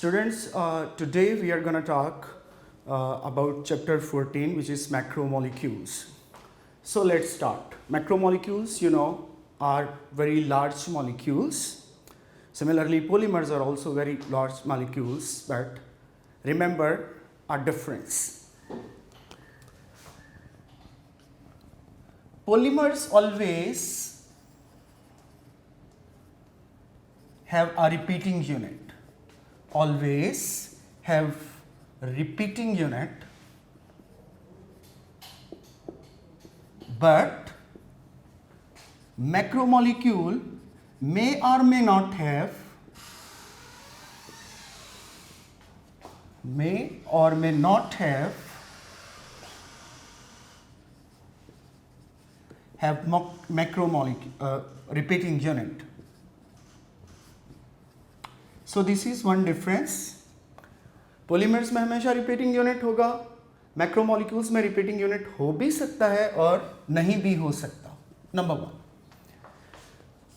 Students, today we are going to talk about chapter 14, which is macromolecules. So let's start. Macromolecules, are very large molecules. Similarly, polymers are also very large molecules, but remember a difference. Polymers always have a repeating unit. Always have repeating unit, but macromolecule may or may not have macromolecule repeating unit. So this is one difference. Polymers में हमेशा repeating unit होगा, macromolecules में repeating unit हो भी सकता है और नहीं भी हो सकता. Number one.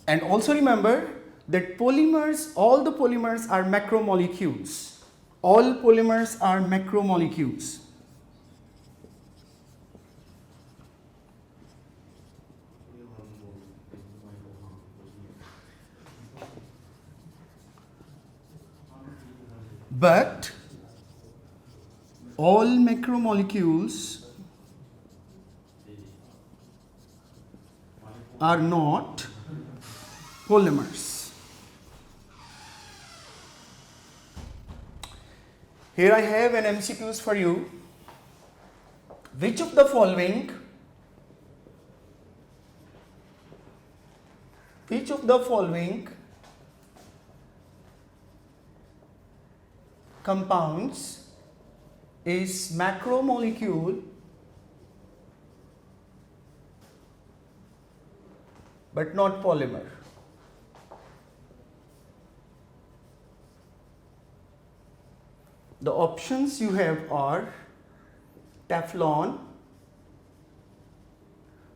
And also remember that polymers, all the polymers are macromolecules. All polymers are macromolecules. But all macromolecules are not polymers. Here I have an MCQs for you. Which of the following compounds is macromolecule but not polymer? The options you have are Teflon,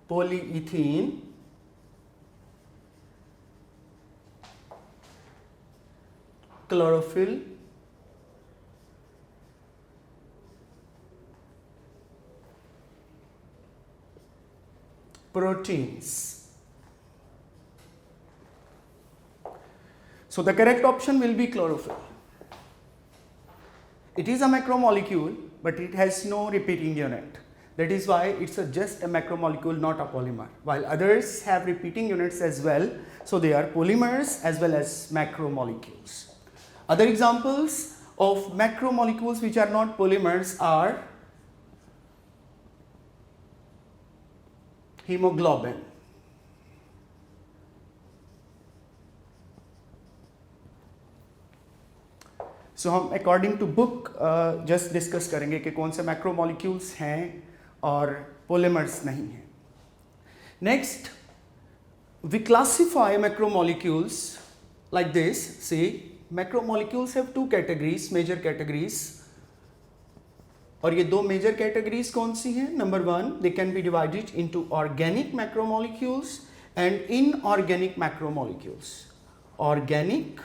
polyethylene, chlorophyll, proteins. So the correct option will be chlorophyll. It is a macromolecule, but it has no repeating unit. That is why it's just a macromolecule, not a polymer. While others have repeating units as well, so they are polymers as well as macromolecules. Other examples of macromolecules which are not polymers are hemoglobin. So हम according to book just discuss करेंगे कि कौन से macromolecules हैं और polymers नहीं हैं. Next, we classify macromolecules like this. See, macromolecules have two categories, major categories. और ये दो मेजर कैटेगरीज कौन सी हैं? Number one, they can be divided into organic macromolecules and inorganic macromolecules. Organic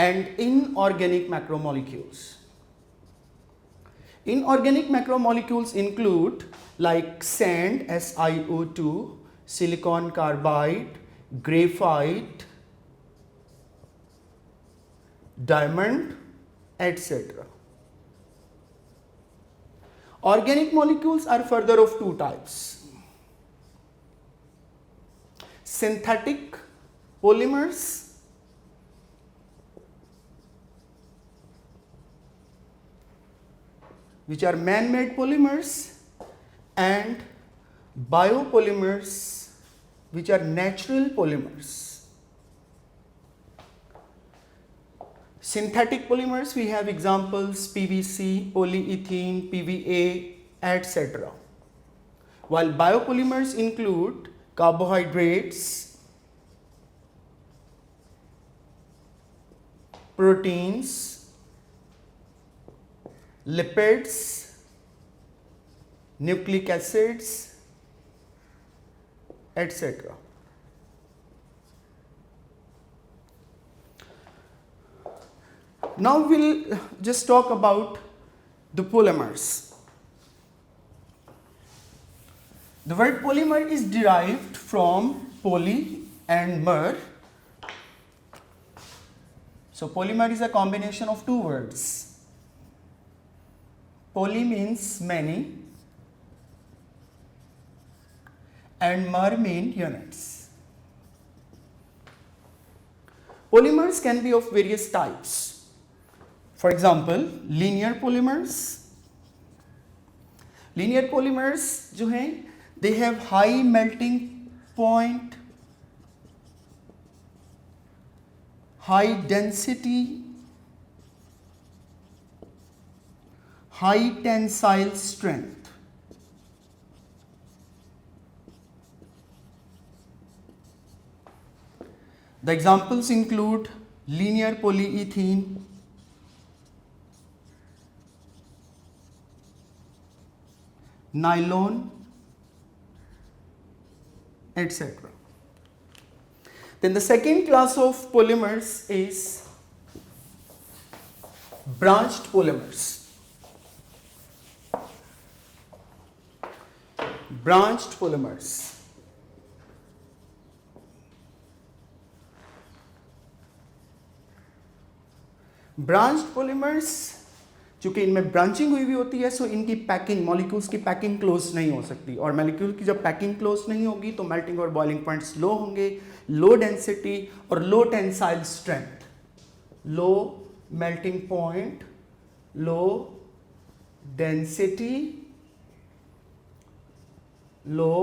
and inorganic macromolecules. Inorganic macromolecules include like sand, SiO2, silicon carbide, graphite, diamond, etc. Organic molecules are further of two types. Synthetic polymers which are man-made polymers, and biopolymers which are natural polymers. Synthetic polymers, we have examples PVC, polyethylene, PVA, etc. While biopolymers include carbohydrates, proteins, lipids, nucleic acids, etc. Now we'll just talk about the polymers. The word polymer is derived from poly and mer. So polymer is a combination of two words. Poly means many and mer mean units. Polymers can be of various types. For example, linear polymers. Linear polymers जो हैं, they have high melting point, high density, high tensile strength. The examples include linear polyethylene, nylon, etc. Then the second class of polymers is branched polymers. Branched polymers. Branched polymers चूंकि इनमें branching हुई होती है, सो इनकी packing, molecules की packing close नहीं हो सकती, और मॉलिक्यूल की जब पैकिंग क्लोज नहीं होगी तो मेल्टिंग और बॉइलिंग पॉइंट्स लो होंगे, लो डेंसिटी और low tensile strength, low melting point, low density, low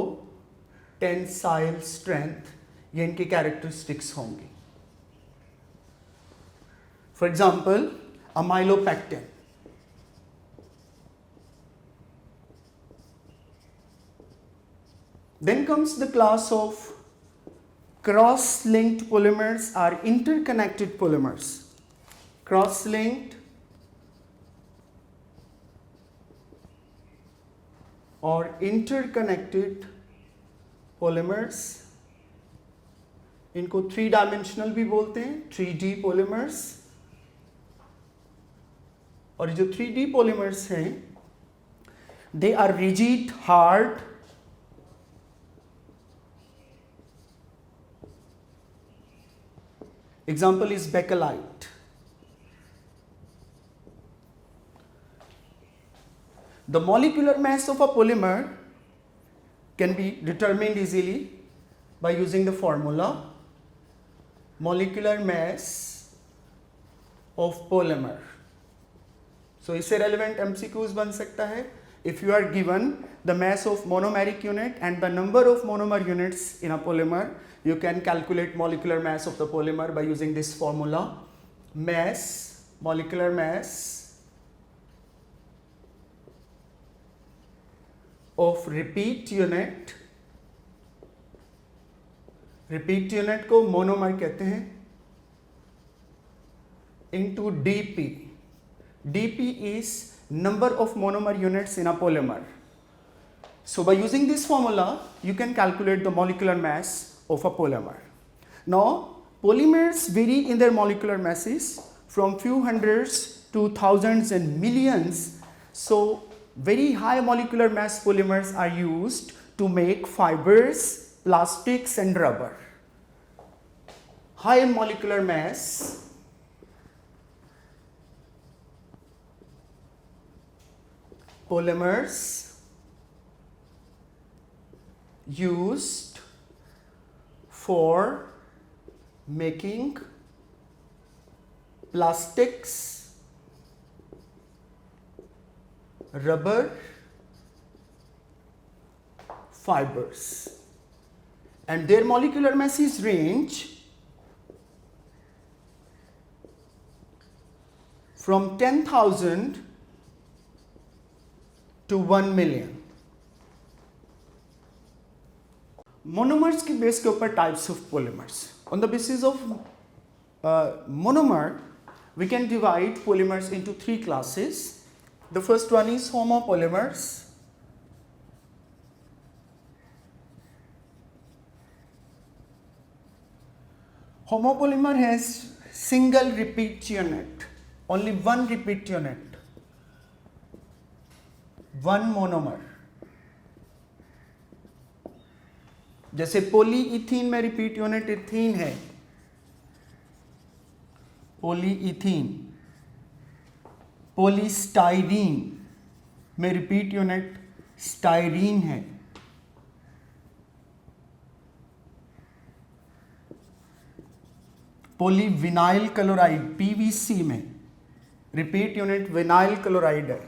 tensile strength, ये इनकी कैरेक्टरिस्टिक्स होंगी. For example amylopectin. Then comes the class of cross-linked polymers or interconnected polymers. Cross-linked or interconnected polymers, इनको 3-dimensional भी बोलते हैं, 3D polymers. और जो 3D polymers हैं, they are rigid, hard, example is bakelite. The molecular mass of a polymer can be determined easily by using the formula molecular mass of polymer. So इससे relevant MCQs बन सकता है. If you are given the mass of monomeric unit and the number of monomer units in a polymer, you can calculate molecular mass of the polymer by using this formula. Mass, molecular mass of repeat unit. Repeat unit को monomer कहते हैं, into dP. dP is number of monomer units in a polymer. So by using this formula, you can calculate the molecular mass of a polymer. Now, polymers vary in their molecular masses from few hundreds to thousands and millions. So very high molecular mass polymers are used to make fibers, plastics and rubber. High molecular mass polymers used for making plastics, rubber, fibers, and their molecular masses range from 10,000 to 1 million. Monomers की base के ऊपर types of polymers. On the basis of monomer, we can divide polymers into 3 classes. The first one is homopolymers. Homopolymer has single repeat unit. only one repeat unit, one monomer. जैसे पोलीइथीन में repeat unit ethene है, पोलीइथीन. पोलीस्टाइरीन में repeat unit styrene है. Polyvinyl chloride PVC में repeat unit vinyl chloride है.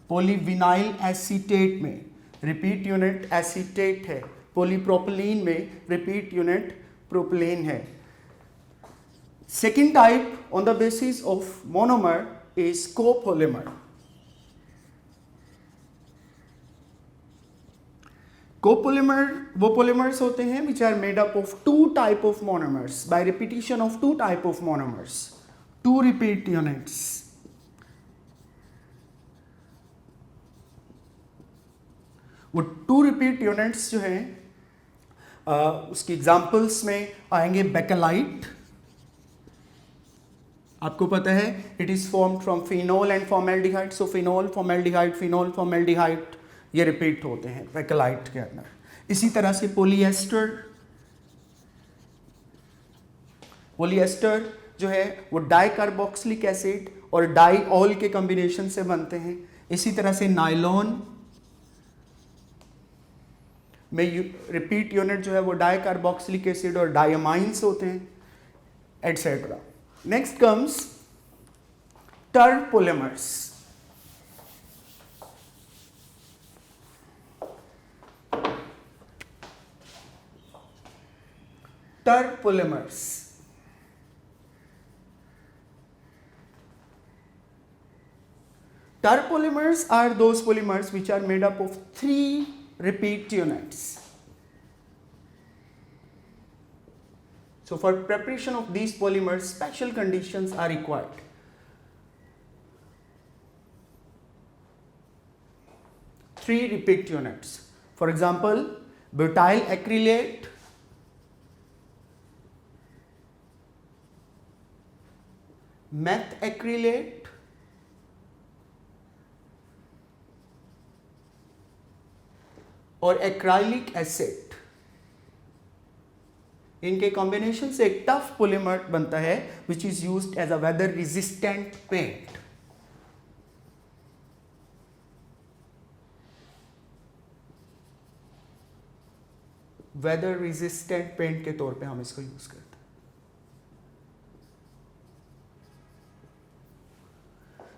Polyvinyl acetate में repeat unit acetate है. पोलीप्रोपिलीन में रिपीट यूनिट प्रोपिलीन है. Second type on the basis of monomer is copolymer. Copolymer वो polymers होते हैं which are made up of two type of monomers by repetition of two type of monomers, two repeat units. वो two repeat units जो हैं उसकी examples में आएंगे bakelite. आपको पता है it is formed from phenol and formaldehyde. So phenol formaldehyde, phenol formaldehyde, ये रिपीट होते हैं बेकेलाइट के अंदर. इसी तरह से पोलिएस्टर, पोलिएस्टर जो है वो डाई कार्बोक्सिलिक एसिड और डाईऑल के कॉम्बिनेशन से बनते हैं. इसी तरह से नायलॉन में रिपीट यूनिट जो है वो डाई कार्बोक्सिलिक एसिड और डायमाइंस होते हैं, etcetera. Next comes terpolymers. Terpolymers. Terpolymers are those polymers which are made up of three repeat units. So for preparation of these polymers, special conditions are required. Three repeat units. For example, butyl acrylate, meth acrylate, और acrylic acid. इनके combination से एक tough polymer बनता है which is used as a weather resistant paint. Weather resistant paint के तौर पे हम इसको यूज करते हैं.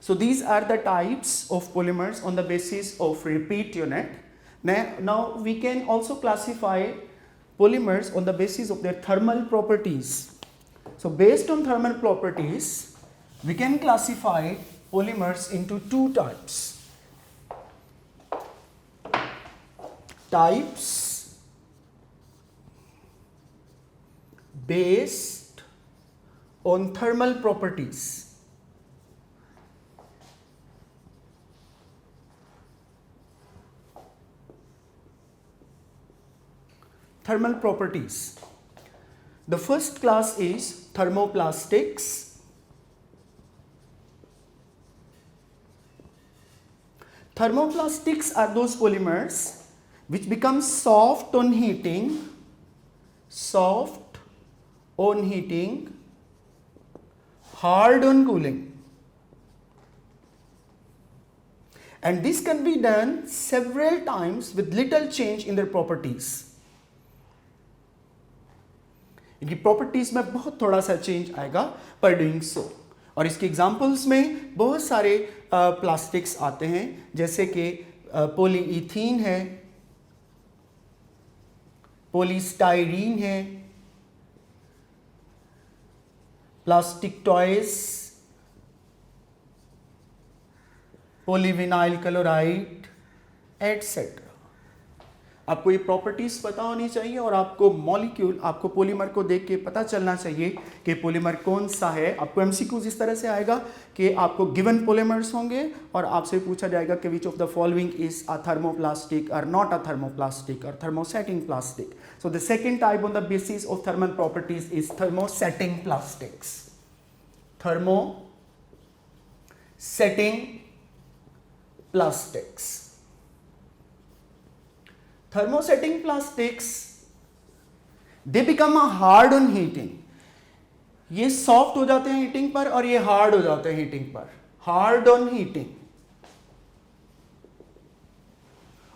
So these are the types of polymers on the basis of repeat unit. Now we can also classify polymers on the basis of their thermal properties. So based on thermal properties, we can classify polymers into two types. Types based on thermal properties. Thermal properties. The first class is thermoplastics. Thermoplastics are those polymers which become soft on heating, hard on cooling. And this can be done several times with little change in their properties. इनकी properties में बहुत थोड़ा सा change आएगा पर doing so. और इसके examples में बहुत सारे प्लास्टिक्स आते हैं जैसे कि पोलीइथीन है, पोलीस्टाइरीन है, plastic toys, polyvinyl chloride, etcetera. आपको ये प्रॉपर्टीज पता होनी चाहिए और आपको मॉलिक्यूल, आपको पॉलीमर को देख के पता चलना चाहिए कि पॉलीमर कौन सा है. आपको एमसीक्यूज इस तरह से आएगा कि आपको गिवन पॉलीमर्स होंगे और आपसे पूछा जाएगा कि which of the following is a thermoplastic और नॉट अ थर्मोप्लास्टिक और thermosetting plastic. So the second type on the basis of thermal properties is thermosetting plastics. setting plastics. Thermosetting plastics, they become a hard on heating. ये soft हो जाते हैं heating पर और ये hard हो जाते हैं हीटिंग पर. हार्ड ऑन हीटिंग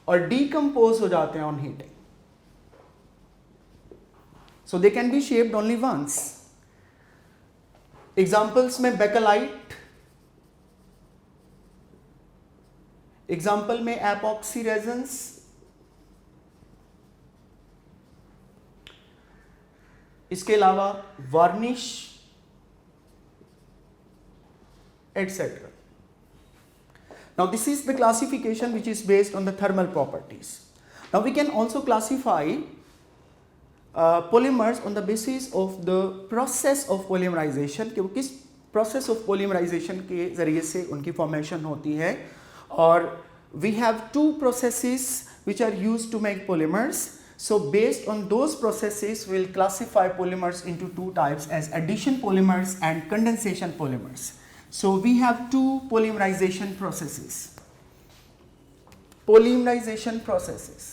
और डीकम्पोज हो जाते हैं on heating. So they can be shaped only once. Examples में बेकेलाइट, एग्जाम्पल में एपॉक्सी रेजन्स, इसके अलावा varnish etc. Now this is the classification which is based on the thermal properties. Now we can also classify polymers on the basis of the process of polymerization, कि वो किस process of polymerization के ज़रिए से उनकी formation होती है. और we have two processes which are used to make polymers. So based on those processes we will classify polymers into two types as addition polymers and condensation polymers. So we have two polymerization processes. Polymerization processes.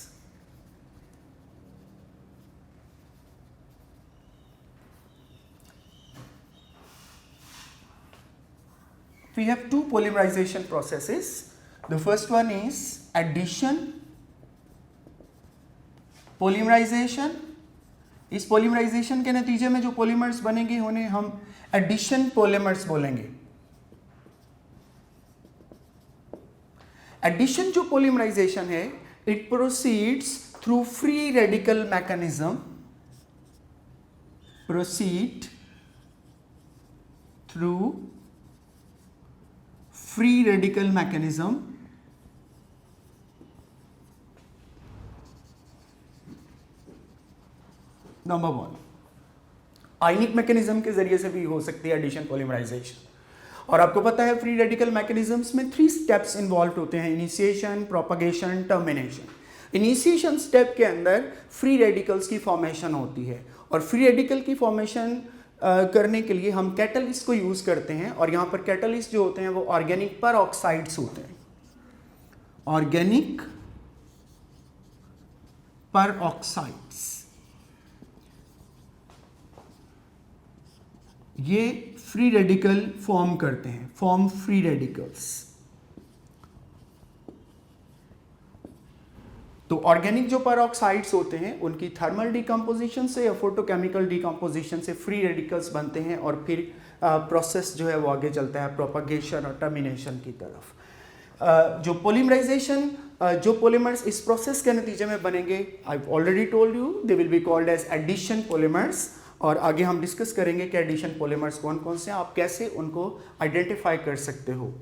We have two polymerization processes. The first one is addition polymerization. इस polymerization के नतीजे में जो polymers बनेंगे उन्हें हम addition polymers बोलेंगे. Addition जो polymerization है, it proceeds through free radical mechanism. Proceed through free radical mechanism number one. Ionic mechanism के जरिए से भी हो सकती है एडिशन पॉलीमराइजेशन. और आपको पता है फ्री रेडिकल मैकेनिज्म्स में 3 स्टेप्स इन्वॉल्व होते हैं: initiation, propagation, termination. Initiation step के अंदर फ्री रेडिकल्स की फॉर्मेशन होती है और फ्री रेडिकल की फॉर्मेशन करने के लिए हम कैटलिस्ट को यूज करते हैं. और यहाँ पर कैटलिस्ट जो होते हैं वो ऑर्गेनिक पर ऑक्साइड्स होते हैं. ऑर्गेनिक पर ऑक्साइड्स, ये फ्री रेडिकल फॉर्म करते हैं, फॉर्म फ्री रेडिकल्स. तो ऑर्गेनिक जो परऑक्साइड्स होते हैं उनकी थर्मल डिकम्पोजिशन से या फोटोकेमिकल डिकम्पोजिशन से फ्री रेडिकल्स बनते हैं और फिर प्रोसेस जो है वो आगे चलता है प्रोपगेशन और टर्मिनेशन की तरफ. जो पोलीमराइजेशन, जो पोलीमर्स इस प्रोसेस के नतीजे में बनेंगे, I already told you, they will be called as addition polymers. और आगे हम डिस्कस करेंगे कि एडिशन पोलीमर्स कौन कौन से हैं, आप कैसे उनको आइडेंटिफाई कर सकते हो.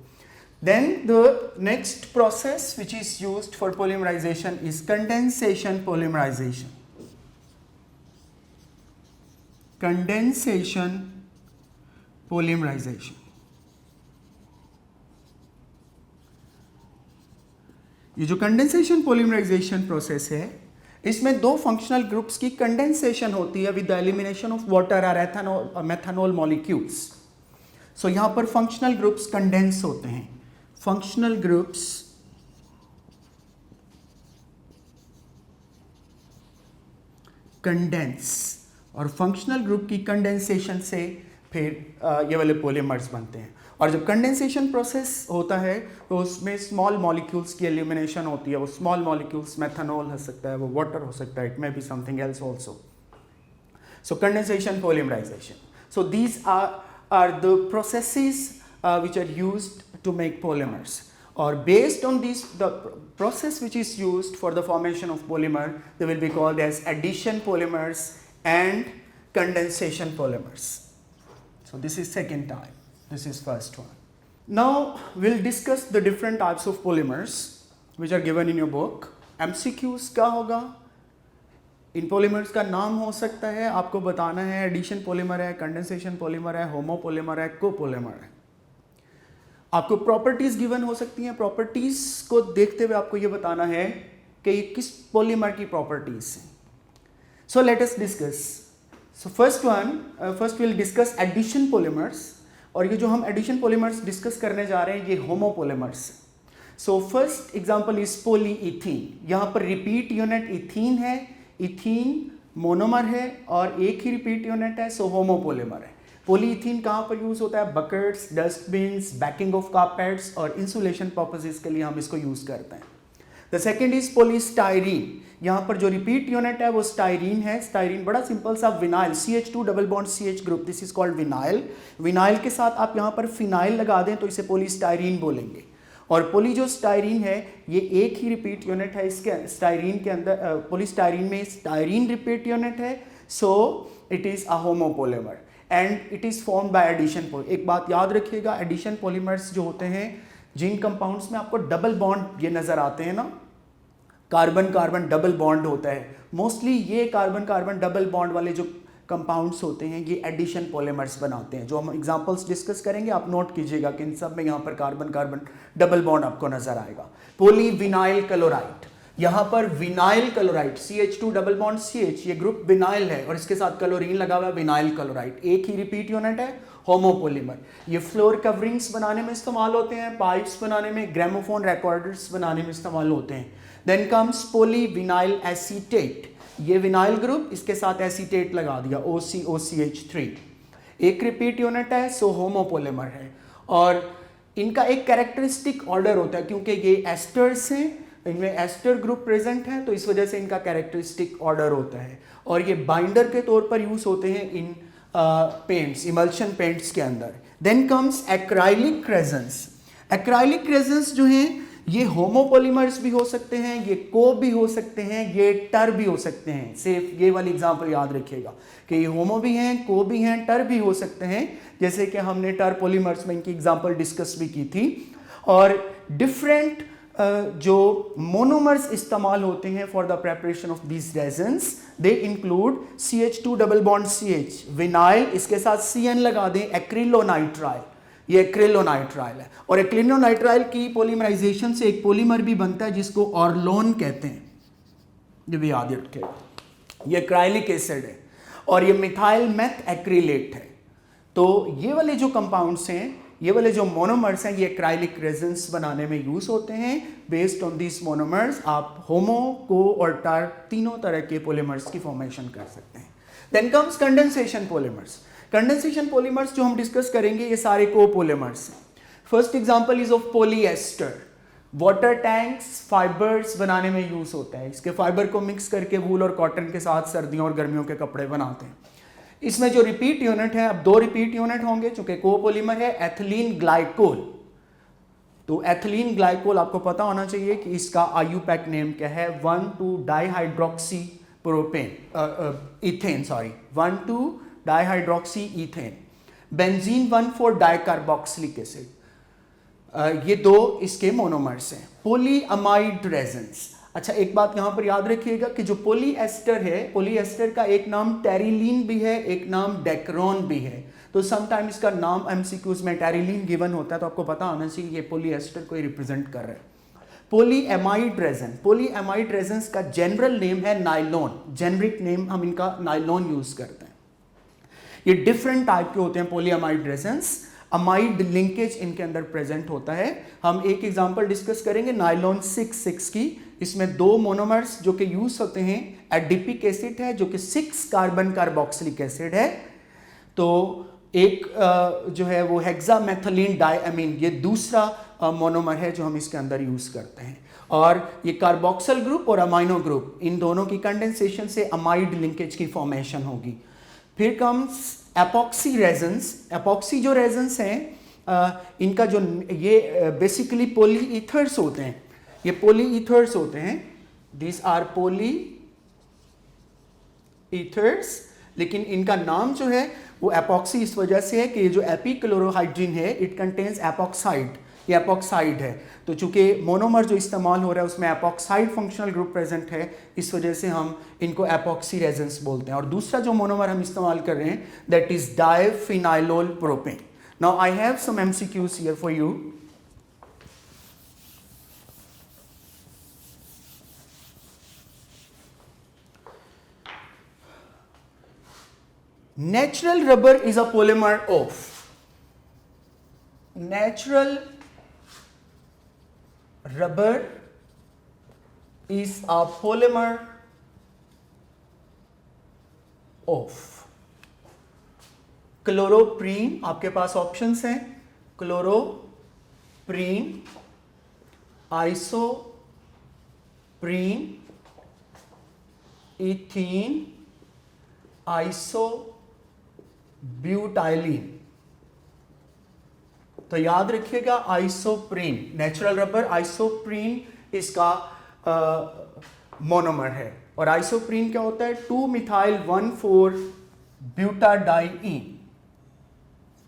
Then the next process which is used for polymerization is condensation polymerization. Condensation polymerization. ये जो कंडेंसेशन पोलीमराइजेशन प्रोसेस है, इसमें 2 फंक्शनल ग्रुप्स की कंडेंसेशन होती है with the elimination of water और एथेनॉल और मेथनॉल मॉलिक्यूल्स. सो यहाँ पर फंक्शनल ग्रुप्स कंडेंस होते हैं. फंक्शनल ग्रुप्स कंडेंस और फंक्शनल ग्रुप की कंडेंसेशन से फिर ये वाले पॉलीमर्स बनते हैं. और जब कंडेंसेशन प्रोसेस होता है तो उसमें स्मॉल मॉलिक्यूल्स की एलिमिनेशन होती है. वो स्मॉल मॉलिक्यूल्स मेथनॉल हो सकता है, वो वाटर हो सकता है, it may be something else also. So condensation polymerization. So these are the processes which are used to make polymers. Or based on this, the process which is used for the formation of polymer, they will be called as addition polymers and condensation polymers. So this is second type. This is first one. Now we'll discuss the different types of polymers which are given in your book. MCQs का होगा. इन polymers का नाम हो सकता है, आपको बताना है एडिशन पॉलीमर है, कंडेंसेशन पॉलीमर है, होमोपॉलीमर है, कोपॉलीमर है. आपको प्रॉपर्टीज गिवन हो सकती हैं. प्रॉपर्टीज को देखते हुए आपको ये बताना है कि ये किस पॉलीमर की प्रॉपर्टीज हैं. So let us discuss. So first will discuss addition polymers. और ये जो हम एडिशन पॉलीमर्स डिस्कस करने जा रहे हैं ये homopolymers. So first example is polyethene. यहाँ पर रिपीट यूनिट इथीन है, इथीन मोनोमर है और एक ही रिपीट यूनिट है, सो होमोपॉलीमर है। पॉलीइथीन कहाँ पर यूज होता है? Buckets, dustbins, banking of carpets और इंसुलेशन पर्पसेस के लिए हम इसको यूज करते हैं। The second is polystyrene. यहाँ पर जो रिपीट यूनिट है वो स्टाइरीन है। स्टाइरीन बड़ा सिंपल सा vinyl, CH2 double bond CH group, this is called vinyl. Vinyl के साथ आप यहाँ पर फिनाइल लगा दें तो इसे पॉलीस्टाइरीन बोलेंगे। और पॉली जो स्टाइरीन है ये एक ही रिपीट यूनिट है, इसके स्टाइरीन के अंदर पॉलीस्टाइरीन में स्टाइरीन रिपीट यूनिट है, so it is a homopolymer and it is formed by addition. एक बात याद रखिएगा, एडिशन पॉलीमर्स जो होते हैं, जिन कंपाउंड्स में आपको डबल बॉन्ड ये नजर आते हैं ना, कार्बन कार्बन डबल बॉन्ड होता है, मोस्टली ये कार्बन कार्बन डबल बॉन्ड वाले जो कंपाउंड्स होते हैं ये एडिशन पॉलीमर्स बनाते हैं। जो हम एग्जांपल्स डिस्कस करेंगे आप नोट कीजिएगा कि इन सब में यहाँ पर कार्बन कार्बन डबल बॉन्ड आपको नजर आएगा। पॉलीविनाइल क्लोराइड, यहाँ पर vinyl chloride CH2 double bond CH, ये ग्रुप विनाइल है और इसके साथ क्लोरीन लगा हुआ है, विनाइल क्लोराइड, एक ही रिपीट यूनिट है, होमोपॉलीमर। ये फ्लोर कवरिंग्स बनाने में इस्तेमाल होते हैं, पाइप्स बनाने में, ग्रामोफोन रिकॉर्डर्स बनाने में इस्तेमाल होते हैं। देन कम्स पॉलीविनाइल एसीटेट, ये विनाइल ग्रुप, इसके साथ एसीटेट लगा दिया OCOCH3, एक रिपीट यूनिट है, सो होमोपॉलीमर है। और इनका एक कैरेक्टरिस्टिक ऑर्डर होता है, क्योंकि ये एस्टर्स हैं, इनमें एस्टर ग्रुप प्रेजेंट है तो इस वजह से इनका कैरेक्टरिस्टिक ऑर्डर होता है। और ये बाइंडर के तौर पर यूज होते हैं इन पेंट्स, इमल्शन पेंट्स के अंदर। Then comes acrylic resins. Acrylic resins जो हैं ये होमोपॉलीमर्स भी हो सकते हैं, ये को भी हो सकते हैं, ये टर भी हो सकते हैं। सिर्फ ये वाली एग्जांपल याद रखिएगा कि ये होमो भी हैं, को भी हैं, टर भी हो सकते हैं, जैसे कि हमने टर पॉलीमर्स में इनकी एग्जांपल डिस्कस भी की थी। और डिफरेंट जो मोनोमर्स इस्तेमाल होते हैं for the preparation of these resins, they include CH2 double bond CH, vinyl, इसके साथ CN लगा दें, एक्रिलोनाइट्राइल, ये एक्रिलोनाइट्राइल है। और एक्रिलोनाइट्राइल की पॉलीमराइजेशन से एक पॉलीमर भी बनता है जिसको ऑर्लोन कहते हैं, ये भी याद रखेगा। ये एक्राइलिक एसिड है और ये मिथाइल मेथ एक्रिलेट है। तो ये वाले जो कंपाउंड्स हैं, ये वाले जो मोनोमर्स हैं, ये एक्राइलिक रेजन्स बनाने में यूज होते हैं। बेस्ड ऑन दिस मोनोमर्स आप होमो, को और टर तीनों तरह के पॉलीमर्स की फॉर्मेशन कर सकते हैं। Then comes condensation polymers. Condensation polymers जो हम डिस्कस करेंगे ये सारे कोपॉलीमर्स हैं। First example is of polyester. Water tanks, fibres बनाने में यूज होता है। इसके फाइबर को मिक्स करके वूल और कॉटन के साथ सर्दियों और गर्मियों के कपड़े बनाते हैं। इसमें जो रिपीट यूनिट है, अब 2 रिपीट यूनिट होंगे चूंकि कोपॉलीमर है, एथिलीन ग्लाइकोल। तो एथिलीन ग्लाइकोल आपको पता होना चाहिए कि इसका IUPAC नेम क्या है, one two dihydroxy propane ethane, sorry one two dihydroxy ethane. Benzene one four dicarboxylic acid. ये 2 इसके मोनोमर्स हैं। Polyamide resins. अच्छा एक बात यहां पर याद रखिएगा कि जो पॉलीएस्टर है, पॉलीएस्टर का एक नाम टेरिलीन भी है, एक नाम डेक्रोन भी है। तो समटाइम इसका नाम MCQs में टेरिलीन गिवन होता है, तो आपको पता होना चाहिए ये पॉलीएस्टर को रिप्रेजेंट कर रहा है। पॉलीएमाइड रेजन, पॉलीएमाइड रेजन्स का जनरल नेम है नाइलॉन, जेनरिक नेम हम इनका नाइलॉन यूज करते हैं। ये डिफरेंट टाइप के होते हैं पॉलीएमाइड रेजन्स। अमाइड लिंकेज इनके अंदर प्रेजेंट होता है। हम एक एग्जांपल डिस्कस करेंगे नाइलॉन 6 की। इसमें 2 मोनोमर्स जो कि यूज होते हैं, एडिपिक एसिड है जो कि 6 कार्बन कार्बोक्सिलिक एसिड है, तो एक जो है वो हेक्सामेथिलीन डाइअमीन, ये दूसरा मोनोमर है जो हम इसके अंदर यूज करते हैं। और ये कार्बोक्सिल ग्रुप और अमाइनो ग्रुप, इन दोनों की कंडेंसेशन से अमाइड लिंकेज की फॉर्मेशन होगी। फिर कम्स एपॉक्सी रेजन्स। एपॉक्सी जो रेजन्स हैं इनका जो ये बेसिकली पॉलीईथर्स होते हैं, ये पॉलीईथर्स होते हैं, दिस आर पॉलीईथर्स, लेकिन इनका नाम जो है वो एपॉक्सी इस वजह से है कि ये जो एपीक्लोरोहाइड्रिन है इट कंटेन्स एपॉक्साइड, ये एपॉक्साइड है। तो चूंकि मोनोमर जो इस्तेमाल हो रहा है उसमें एपॉक्साइड फंक्शनल ग्रुप प्रेजेंट है, इस वजह से हम इनको एपॉक्सी रेजन्स बोलते हैं। और दूसरा जो मोनोमर हम इस्तेमाल कर रहे हैं that is diphenylol propane. Now I have some MCQs here for you. Natural rubber is a polymer of, natural rubber is a polymer of chloroprene, आपके पास ऑप्शंस हैं क्लोरोप्रीन, आइसोप्रीन, इथीन, आइसोब्यूटाइलिन। तो याद रखिएगा आइसोप्रीन, नेचुरल रबर आइसोप्रीन इसका monomer है। और isoprene क्या होता है? 2-methyl-1,4-ब्यूटाडाइईन,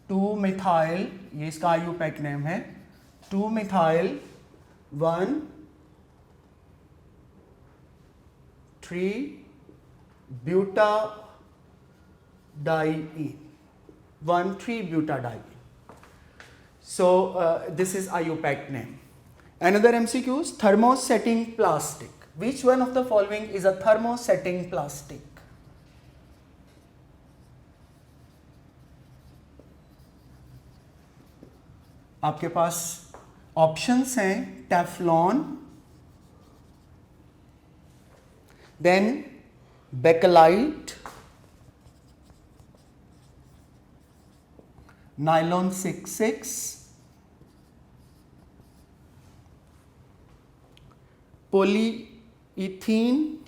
2-methyl, ये इसका आईयूपैक नेम है, 2-methyl-1,3-butadiene, 1,3-butadiene. So this is IUPAC name. Another MCQs, thermosetting plastic. Which one of the following is a thermosetting plastic? आपके पास ऑप्शंस हैं Teflon, then Bakelite, nylon 66, polyethene,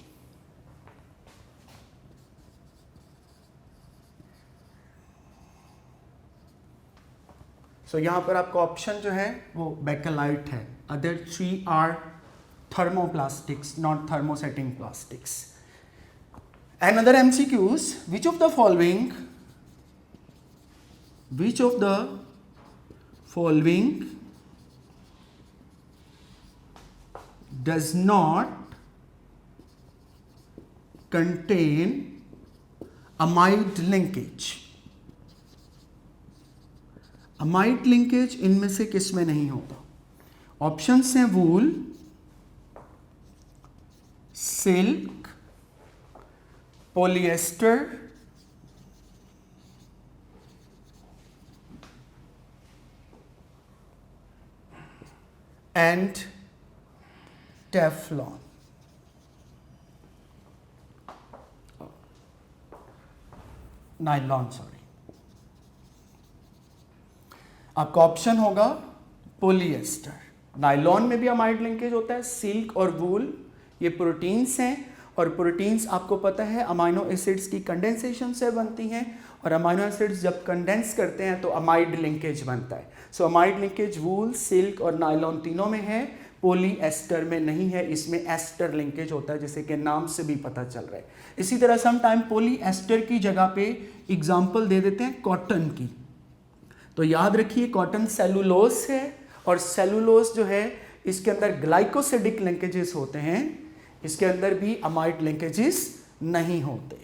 तो यहां पर आपका ऑप्शन जो है वो बेकेलाइट है। अदर 3 आर thermoplastics, not thermosetting plastics. Another MCQs, which of the following does not contain amide linkage? Amide linkage इनमें से किस में नहीं होता? ऑप्शंस हैं wool, silk, polyester, and Teflon. Nylon, sorry. आपका ऑप्शन होगा पॉलिएस्टर। नायलॉन में भी अमाइड लिंकेज होता है। सिल्क और वूल ये प्रोटीन्स हैं, और प्रोटीन्स आपको पता है अमाइनो एसिड्स की कंडेंसेशन से बनती हैं, और अमाइनो एसिड्स जब कंडेंस करते हैं तो अमाइड लिंकेज बनता है। सो अमाइड लिंकेज वूल, सिल्क और नायलॉन तीनों में है, पॉलीएस्टर में नहीं है। इसमें एस्टर लिंकेज होता है, जैसे कि नाम से भी पता चल रहा है। इसी तरह सम टाइम पॉलीएस्टर की जगह पे एग्जाम्पल दे देते हैं कॉटन की। तो याद रखिए कॉटन सेलुलोस है, और सेलुलोस जो है इसके अंदर ग्लाइकोसिडिक लिंकेजेस होते हैं, इसके अंदर भी अमाइड लिंकेजेस नहीं होते।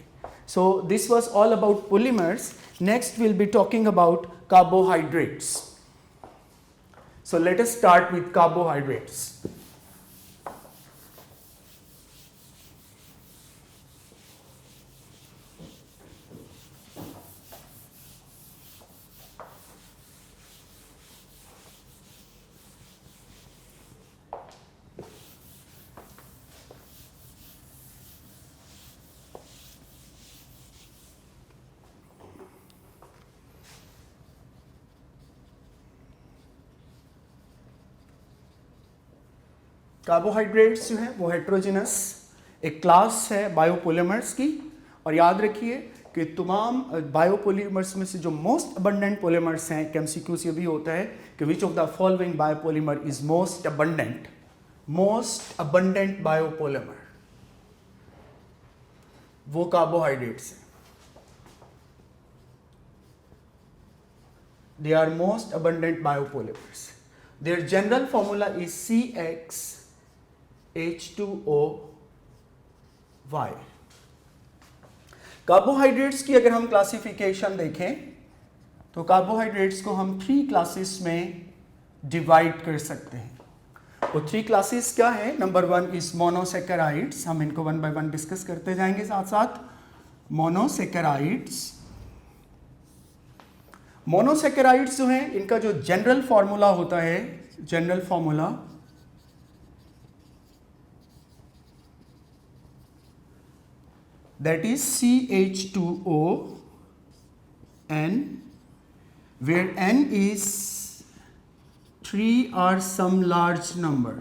सो this was all about polymers. Next will be talking about carbohydrates. So let us start with carbohydrates. Carbohydrates जो है वो हेट्रोजिनस एक क्लास है बायोपॉलीमर्स की। और याद रखिए कि तमाम बायोपॉलीमर्स में से जो मोस्ट अबंडेंट पॉलीमर्स हैं, एमसीक्यू से भी होता है कि which of the following biopolymer is most abundant biopolymer, वो कार्बोहाइड्रेट्स हैं। They are most abundant biopolymers. Their general formula is CxH2OY. Carbohydrates की अगर हम क्लासिफिकेशन देखें तो कार्बोहाइड्रेट्स को हम 3 क्लासेस में डिवाइड कर सकते हैं। वो 3 क्लासेस क्या है? नंबर 1 इज मोनोसेकेराइड्स, हम इनको 1 बाय 1 डिस्कस करते जाएंगे साथ साथ। मोनोसेकेराइड्स, मोनोसेकेराइड्स जो हैं इनका जो जनरल फॉर्मूला होता है, general formula that is CH2O N, where N is 3 or some large number.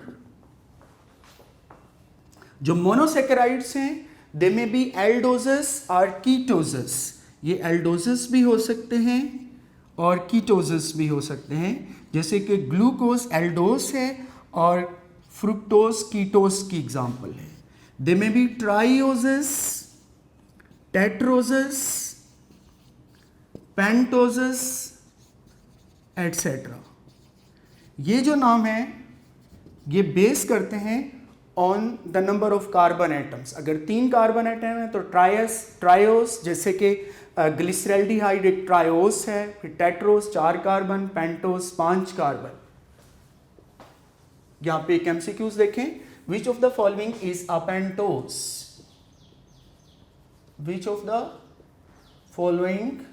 जो मोनोसेकेराइड्स हैं दे में बी एल्डोजेस और कीटोजेस, ये एल्डोजेस भी हो सकते हैं और कीटोजेस भी हो सकते हैं, जैसे कि ग्लूकोज एल्डोस है और फ्रुक्टोज कीटोस की एग्जांपल है। दे में बी ट्राइओजेस, टेट्रोजेस, पेंटोजेस एटसेट्रा। ये जो नाम है ये बेस करते हैं on the number of carbon atoms. अगर 3 कार्बन एटम है तो ट्रायोस, जैसे कि ग्लिसरल्डिहाइड एक ट्रायोस है, फिर टेट्रोस 4 कार्बन, पेंटोस 5 कार्बन। यहां पे एक एमसीक्यूज देखें, which of the following is a pentose? Which of the following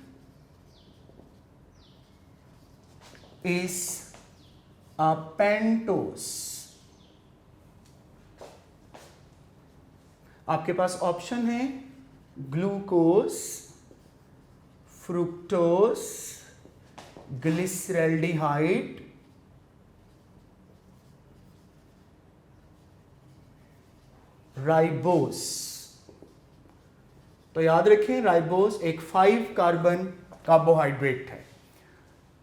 is a pentose? आपके पास ऑप्शन है ग्लूकोज, फ्रुक्टोज, ग्लिसरल्डिहाइड, राइबोस। तो याद रखें राइबोस एक 5 कार्बन कार्बोहाइड्रेट है,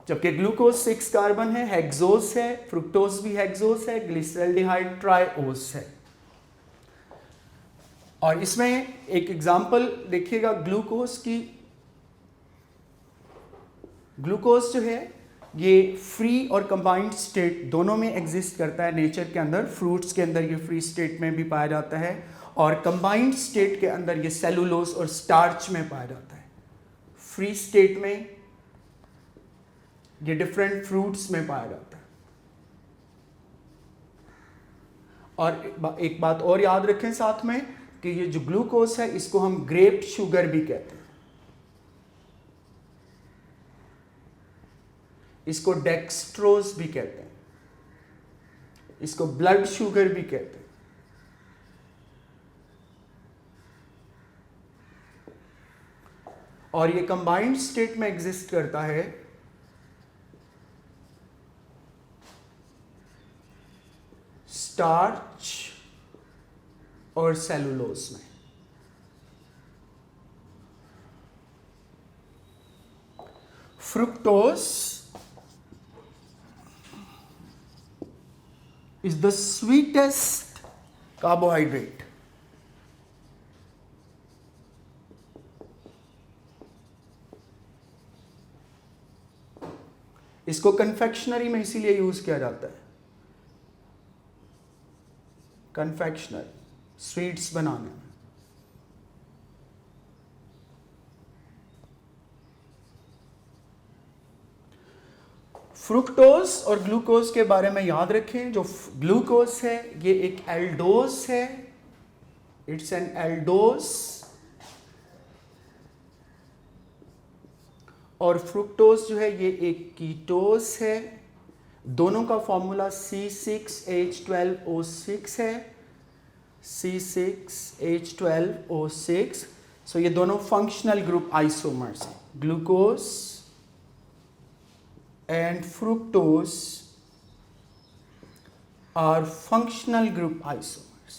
जबकि ग्लूकोज 6 कार्बन है, हेक्सोस है, फ्रुक्टोज भी हेक्सोस है, ग्लिसरल्डिहाइड ट्राइओस है। और इसमें एक एग्जांपल देखिएगा ग्लूकोज की। ग्लूकोज जो है ये फ्री और कंबाइंड स्टेट दोनों में एग्जिस्ट करता है नेचर के अंदर। फ्रूट्स के अंदर ये फ्री स्टेट में भी पाया जाता है और कंबाइंड स्टेट के अंदर ये सेलुलोज और स्टार्च में पाया जाता है। फ्री स्टेट में ये डिफरेंट फ्रूट्स में पाया जाता है। और एक बात और याद रखें साथ में कि ये जो ग्लूकोज है इसको हम ग्रेप शुगर भी कहते हैं, इसको डेक्सट्रोज भी कहते हैं, इसको ब्लड शुगर भी कहते हैं। और ये कंबाइंड स्टेट में एग्जिस्ट करता है स्टार्च और सेलुलोज में। Fructose is the sweetest carbohydrate. इसको कन्फेक्शनरी में इसीलिए यूज किया जाता है, कन्फेक्शनरी स्वीट्स बनाने में। फ्रुक्टोज और ग्लूकोज के बारे में याद रखें। जो ग्लूकोज है ये एक एल्डोस है, इट्स एन एल्डोस, और फ्रुक्टोज जो है ये एक कीटोस है। दोनों का फॉर्मूला C6H12O6 है, C6H12O6। सो ये दोनों फंक्शनल ग्रुप आइसोमर्स हैं। Glucose and fructose are functional group isomers.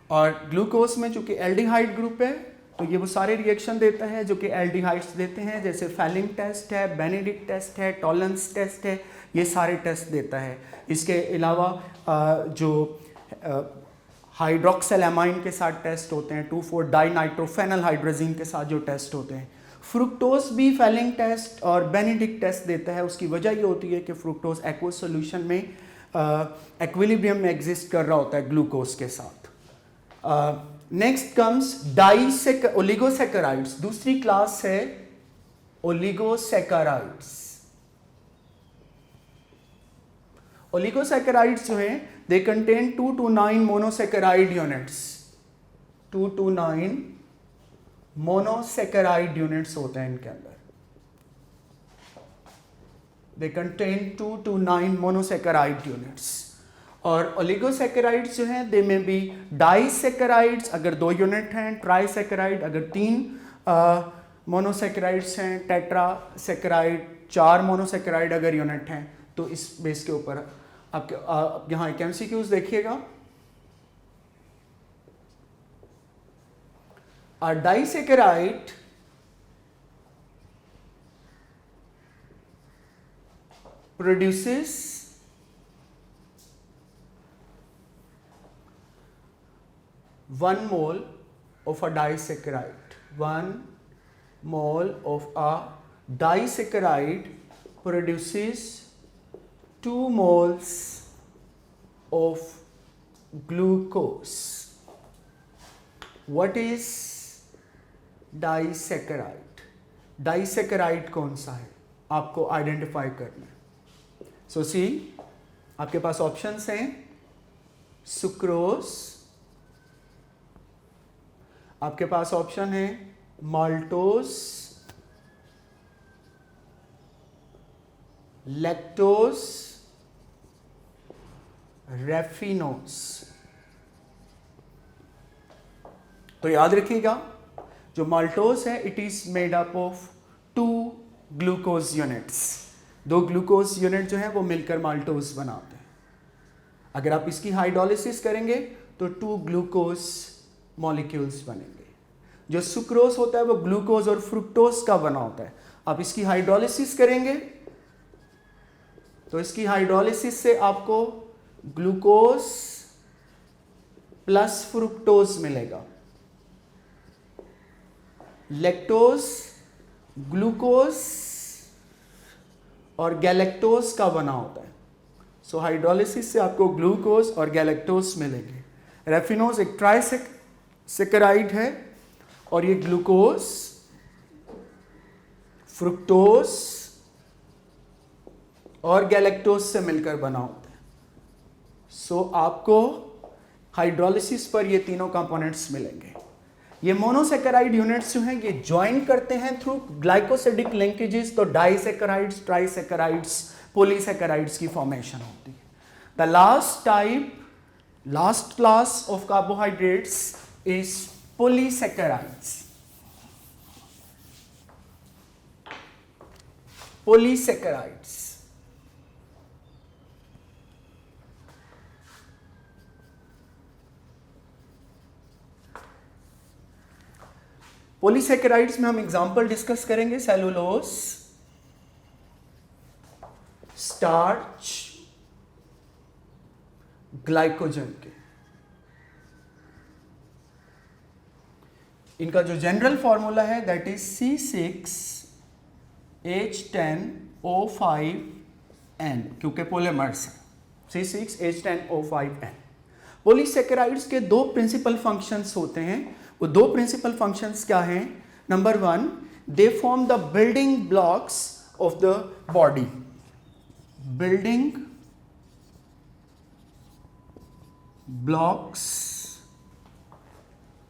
और ग्लूकोज में चूंकि एल्डिहाइड ग्रुप है तो ये वो सारे रिएक्शन देता है जो कि एल्डिहाइड्स देते हैं, जैसे फेलिंग टेस्ट है, बेनेडिक्ट टेस्ट है, टॉलरेंस टेस्ट है, ये सारे टेस्ट देता है। इसके अलावा जो हाइड्रोक्सिलएमाइन के साथ टेस्ट होते हैं, 2,4-डाइनाइट्रोफेनल हाइड्रोजीन के साथ जो टेस्ट होते हैं। फ्रुक्टोज भी फेलिंग टेस्ट और बेनेडिक्ट टेस्ट देता है। उसकी वजह ये होती है कि फ्रुक्टोज एक्वस सॉल्यूशन में एक्विलिब्रियम में एग्जिस्ट कर रहा होता है ग्लूकोज के साथ। Next comes oligosaccharides. दूसरी क्लास है ओलिगोसैकेराइड्स। ओलिगोसैकेराइड्स जो हैं they contain 2 to 9 monosaccharide units. 2 to 9 monosaccharide units होते हैं इनके अंदर। They contain 2 to 9 monosaccharide units. और ओलिगोसेकेराइड्स जो हैं दे में बी डाइसेकेराइड्स अगर 2 यूनिट हैं, ट्राइसेकेराइड अगर 3 मोनोसेकेराइड्स हैं, टेट्रासेकेराइड 4 मोनोसेकेराइड अगर यूनिट हैं। तो इस बेस के ऊपर आपके यहाँ एक एमसीक्यूज देखिएगा। A disaccharide produces 1 mole of a disaccharide. 1 mole of a disaccharide produces 2 moles of glucose. What is disaccharide? Disaccharide कौन सा है आपको आइडेंटिफाई करना है। सो सी आपके पास ऑप्शंस हैं सुक्रोज, आपके पास ऑप्शन है माल्टोज, लैक्टोज, रेफिनोज। तो याद रखिएगा जो माल्टोज है it is made up of 2 glucose units. 2 glucose unit जो है वो मिलकर माल्टोज बनाते हैं। अगर आप इसकी हाइड्रोलिसिस करेंगे तो 2 ग्लूकोज मॉलिक्यूल्स बनेंगे। जो सुक्रोज होता है वो ग्लूकोज और फ्रुक्टोज का बना होता है। आप इसकी हाइड्रोलिसिस करेंगे तो इसकी हाइड्रोलिसिस से आपको ग्लूकोज प्लस फ्रुक्टोज मिलेगा। लैक्टोज ग्लूकोज और गैलेक्टोज का बना होता है। सो हाइड्रोलिसिस से आपको ग्लूकोज और गैलेक्टोज मिलेंगे। रेफिनोज एक ट्राइसेकेराइड है और ये ग्लूकोज, फ्रुक्टोज और गैलेक्टोज से मिलकर बना होता है। सो आपको हाइड्रोलिसिस पर ये तीनों कंपोनेंट्स मिलेंगे। ये मोनोसेकेराइड यूनिट्स जो हैं ये ज्वाइन करते हैं थ्रू ग्लाइकोसिडिक लिंकेजेस, तो डाइसेकेराइड्स, ट्राइसेकेराइड्स, पॉलीसेकेराइड्स की फॉर्मेशन होती है। The last class of carbohydrates is polysaccharides. Polysaccharides polysaccharides में हम एग्जांपल डिस्कस करेंगे सेलुलोज, स्टार्च, ग्लाइकोजन के। इनका जो जनरल फॉर्मूला है दैट इज C6H10O5N, क्योंकि पोलिमर्स है C6H10O5N। पॉलीसेकेराइड्स के 2 प्रिंसिपल फंक्शंस होते हैं। वो 2 प्रिंसिपल फंक्शंस क्या हैं? Number 1, they form the building blocks of the body. Building blocks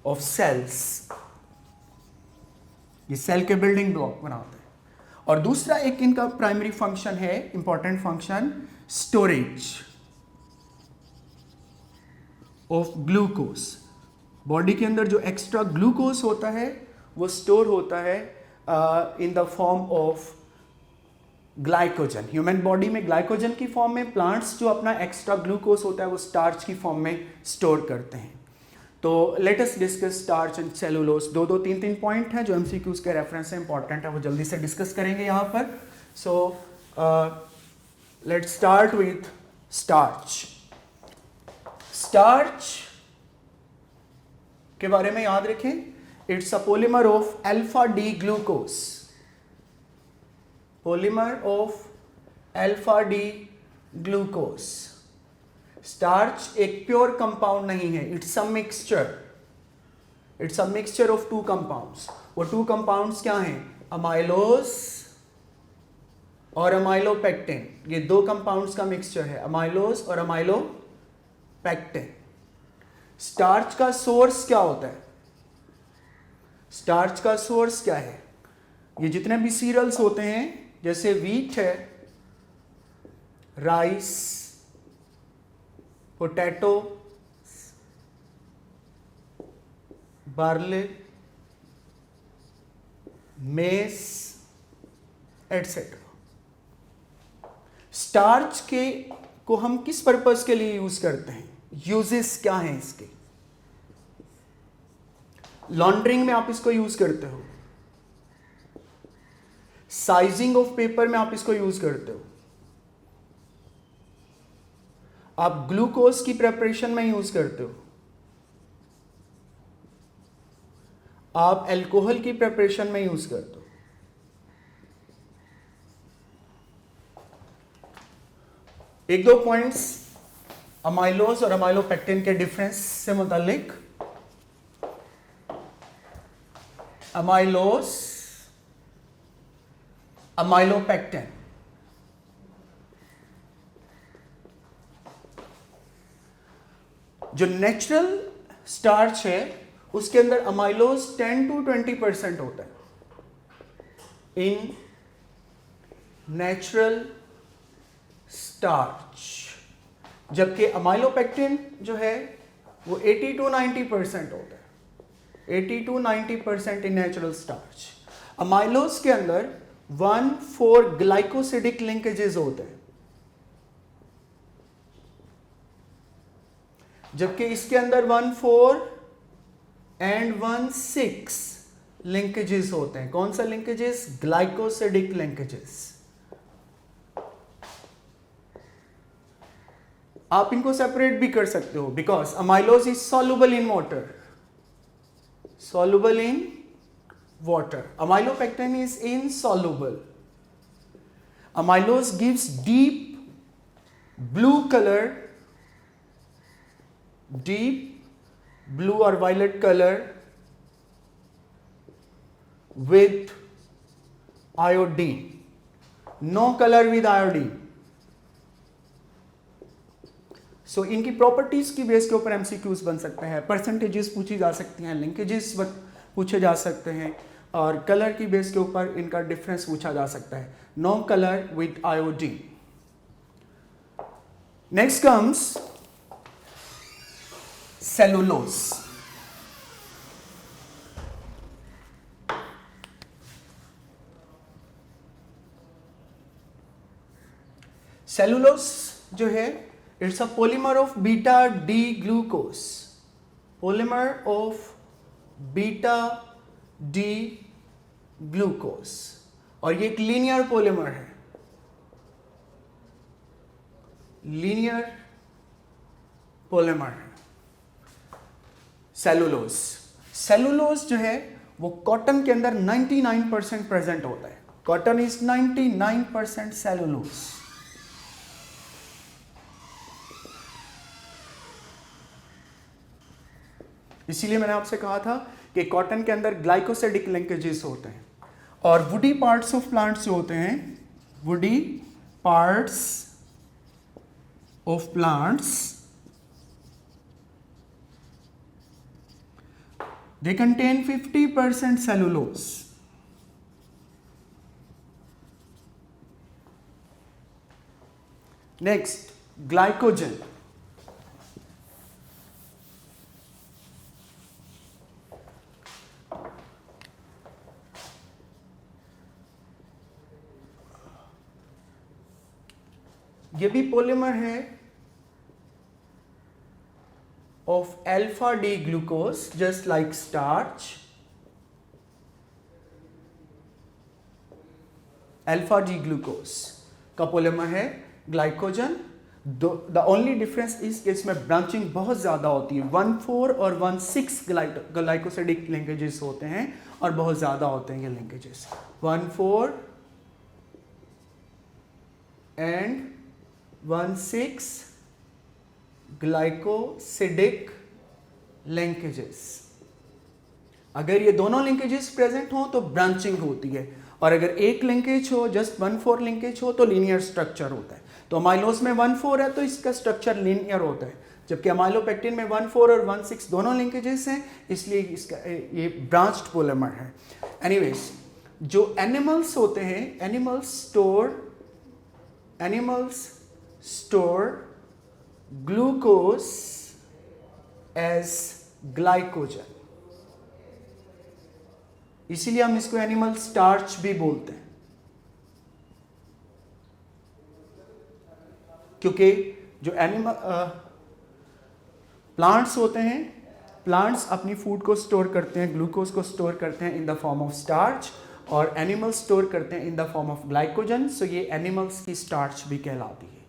of cells, ये सेल के बिल्डिंग ब्लॉक बनाते हैं। और दूसरा एक इनका प्राइमरी फंक्शन है, important function, storage of glucose. Body के अंदर जो एक्स्ट्रा ग्लूकोज होता है वो स्टोर होता है इन the form of glycogen. Human body में ग्लाइकोजन की फॉर्म में, प्लांट्स जो अपना एक्स्ट्रा ग्लूकोज होता है वो स्टार्च की फॉर्म में स्टोर करते हैं। तो late us discuss starch and cellulose. 2-2, 3-3 point हैं जो एमसीक्यूज के रेफरेंस से इंपॉर्टेंट है, वो जल्दी से डिस्कस करेंगे यहाँ पर। So let's start with starch. Starch के बारे में याद रखें, it's a polymer of alpha D glucose. Polymer of alpha D glucose. Starch एक प्योर कंपाउंड नहीं है, it's a mixture. It's a mixture of 2 compounds. वो 2 कंपाउंड्स क्या हैं? अमाइलोज और अमाइलोपेक्टिन। ये 2 कंपाउंड्स का मिक्सचर है, अमाइलोज और अमाइलोपेक्टिन। पेक्टिन। स्टार्च का सोर्स क्या होता है? स्टार्च का सोर्स क्या है? ये जितने भी सीरियल्स होते हैं, जैसे व्हीट है, rice, potato, barley, mess etcetera. Starch के को हम किस पर्पस के लिए यूज करते हैं? यूजेस क्या हैं इसके? लॉन्ड्रिंग में आप इसको यूज करते हो, साइजिंग ऑफ पेपर में आप इसको यूज करते हो, आप ग्लूकोज की प्रिपरेशन में यूज करते हो, आप अल्कोहल की प्रिपरेशन में यूज करते हो। एक दो पॉइंट्स अमाइलोज और अमाइलोपेक्टिन के डिफरेंस से मुतालिक। अमाइलोज, अमाइलोपेक्टिन, जो नेचुरल स्टार्च है उसके अंदर अमाइलोज 10 to 20% होता है इन नेचुरल स्टार्च, जबकि अमाइलोपेक्टिन जो है वो 80 to 90% होता है, 80 to 90% in natural starch. Amylose के अंदर 1,4 ग्लाइकोसिडिक लिंकेजेस होते हैं, जबकि इसके अंदर 1,4 एंड 1,6 लिंकेजेस होते हैं। कौन सा लिंकेजेस? Glycosidic linkages. आप इनको सेपरेट भी कर सकते हो, because amylose is soluble in water, soluble in water. Amylopectin is insoluble. Amylose gives deep blue color, deep blue or violet color with iodine. No color with iodine. सो इनकी properties की base के ऊपर MCQs बन सकते हैं, percentages पूछी जा सकती हैं, लिंकेजेस पूछे जा सकते हैं, और कलर की बेस के ऊपर इनका डिफरेंस पूछा जा सकता है। No colour with iodine. Next comes cellulose. Cellulose जो है, it's a polymer of beta D glucose, polymer of beta D glucose, और ये एक लीनियर पॉलीमर है, लीनियर पॉलीमर है सेलुलोज। सेलुलोज जो है वो कॉटन के अंदर 99% प्रेजेंट होता है। Cotton is 99% cellulose. इसीलिए मैंने आपसे कहा था कि कॉटन के अंदर ग्लाइकोसिडिक लिंकेजेस होते हैं, और वुडी पार्ट्स ऑफ प्लांट्स जो होते हैं, woody parts of plants, they contain 50% cellulose. Next, glycogen. ये भी पॉलीमर है of alpha D glucose, just like starch. Alpha D glucose का पॉलीमर है glycogen. The only difference is कि इसमें ब्रांचिंग बहुत ज्यादा होती है, 1,4 और 1,6 ग्लाइकोसिडिक लिंकेजेस होते हैं, और बहुत ज्यादा होते हैं ये लिंकेजेस, 1,4 एंड 1,6 ग्लाइकोसिडिक लिंकेजेस। अगर ये दोनों लिंकेजेस प्रेजेंट हो तो ब्रांचिंग होती है, और अगर एक लिंकेज हो, जस्ट 1,4 लिंकेज हो, तो लीनियर स्ट्रक्चर होता है। तो अमाइलोज में 1,4 है तो इसका स्ट्रक्चर लीनियर होता है, जबकि अमाइलोपेक्टिन में 1,4 और 1,6 दोनों लिंकेजेस हैं, इसलिए इसका ये ब्रांच्ड पोलिमर है। एनीवेज, जो एनिमल्स होते हैं, animals store glucose as glycogen, इसीलिए हम इसको एनिमल स्टार्च भी बोलते हैं, क्योंकि जो प्लांट्स होते हैं, प्लांट्स अपनी फूड को स्टोर करते हैं, ग्लूकोज को स्टोर करते हैं in the form of starch, और एनिमल्स स्टोर करते हैं in the form of glycogen, so ये एनिमल्स की स्टार्च भी कहलाती है।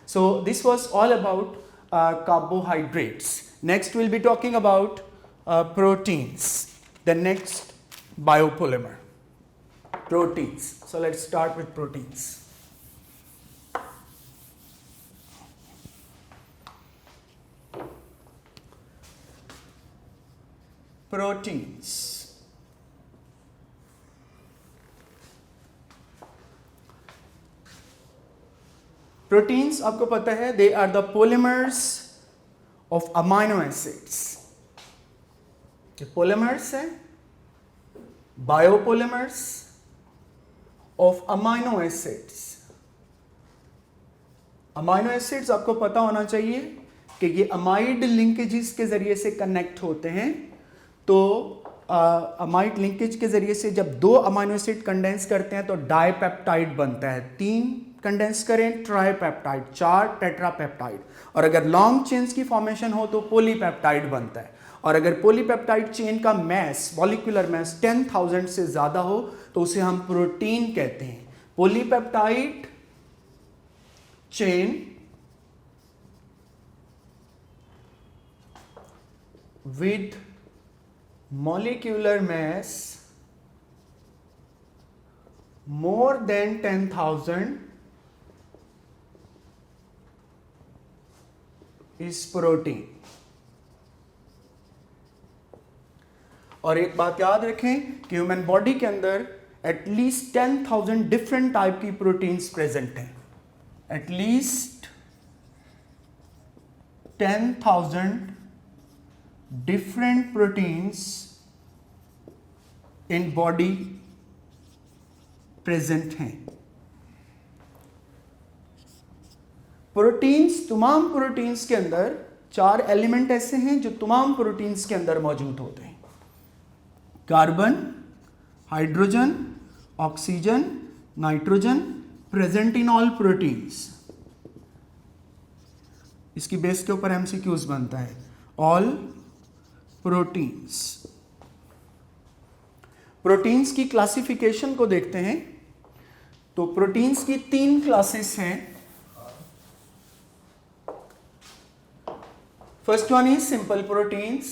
So this was all about carbohydrates. Next will be talking about proteins, the next biopolymer, proteins. So let's start with proteins. Proteins. Proteins आपको पता है, they are the polymers of amino acids. ये polymers है, biopolymers of amino acids. Amino acids आपको पता होना चाहिए कि ये अमाइड लिंकेजेस के जरिए से कनेक्ट होते हैं। तो अमाइड लिंकेज के जरिए से जब दो अमाइनो एसिड कंडेंस करते हैं तो डाइपेप्टाइड बनता है, 3 कंडेंस करें ट्राइपेप्टाइड, 4 टेट्रापेप्टाइड, और अगर लॉन्ग चेन्स की फॉर्मेशन हो तो पॉलीपेप्टाइड बनता है। और अगर पॉलीपेप्टाइड चेन का मैस, मॉलिक्यूलर मैस 10,000 से ज्यादा हो तो उसे हम प्रोटीन कहते हैं। Polypeptide chain with molecular mass more than 10,000 is protein। और एक बात याद रखें कि ह्यूमन बॉडी के अंदर एटलीस्ट 10,000 डिफरेंट टाइप की प्रोटीन्स प्रेजेंट हैं, at least 10,000 different proteins in body present हैं। प्रोटीन्स, तमाम प्रोटीन्स के अंदर 4 एलिमेंट ऐसे हैं जो तमाम प्रोटीन्स के अंदर मौजूद होते हैं, carbon, hydrogen, oxygen, nitrogen, present in all proteins. इसकी बेस के ऊपर एमसीक्यूज बनता है, ऑल प्रोटीन्स। प्रोटीन्स की क्लासिफिकेशन को देखते हैं तो प्रोटीन्स की 3 क्लासेस हैं। First one is simple proteins,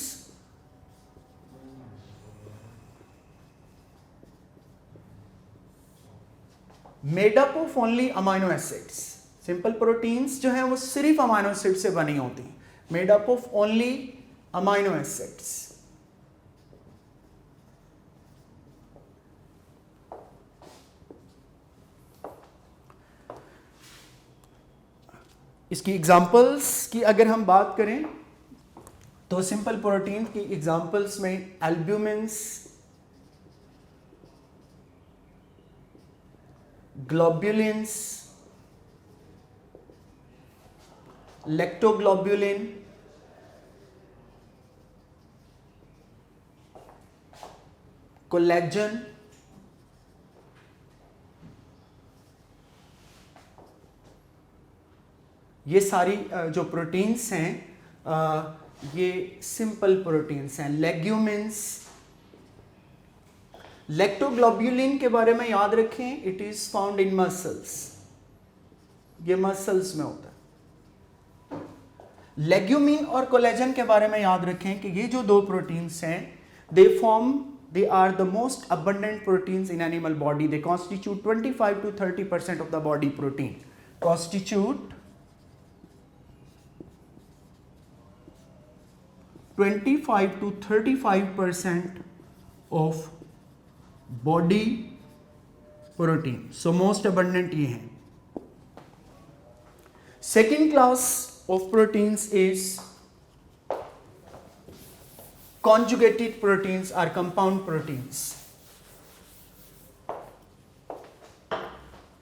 made up of only amino acids. Simple proteins जो है वो सिर्फ अमाइनो एसिड से बनी होती हैं, made up of only amino acids. इसकी एग्जांपल्स की अगर हम बात करें तो सिंपल प्रोटीन की एग्जांपल्स में एल्ब्यूमिन्स, ग्लोब्युलिन्स, लैक्टोग्लोब्युलिन, कोलेजन, ये सारी जो प्रोटीन्स हैं ये सिंपल प्रोटीन्स हैं। लेग्यूमिन्स, लैक्टोग्लोब्युलिन के बारे में याद रखें, it is found in muscles, ये मसल्स में होता है। लेग्यूमिन और कोलेजन के बारे में याद रखें कि ये जो 2 प्रोटीन्स हैं they are the most abundant proteins in animal body. They constitute 25 to 30% of the body protein. Constitute 25 to 35% of body protein. So most abundant ये हैं। Second class of proteins is conjugated proteins are compound proteins.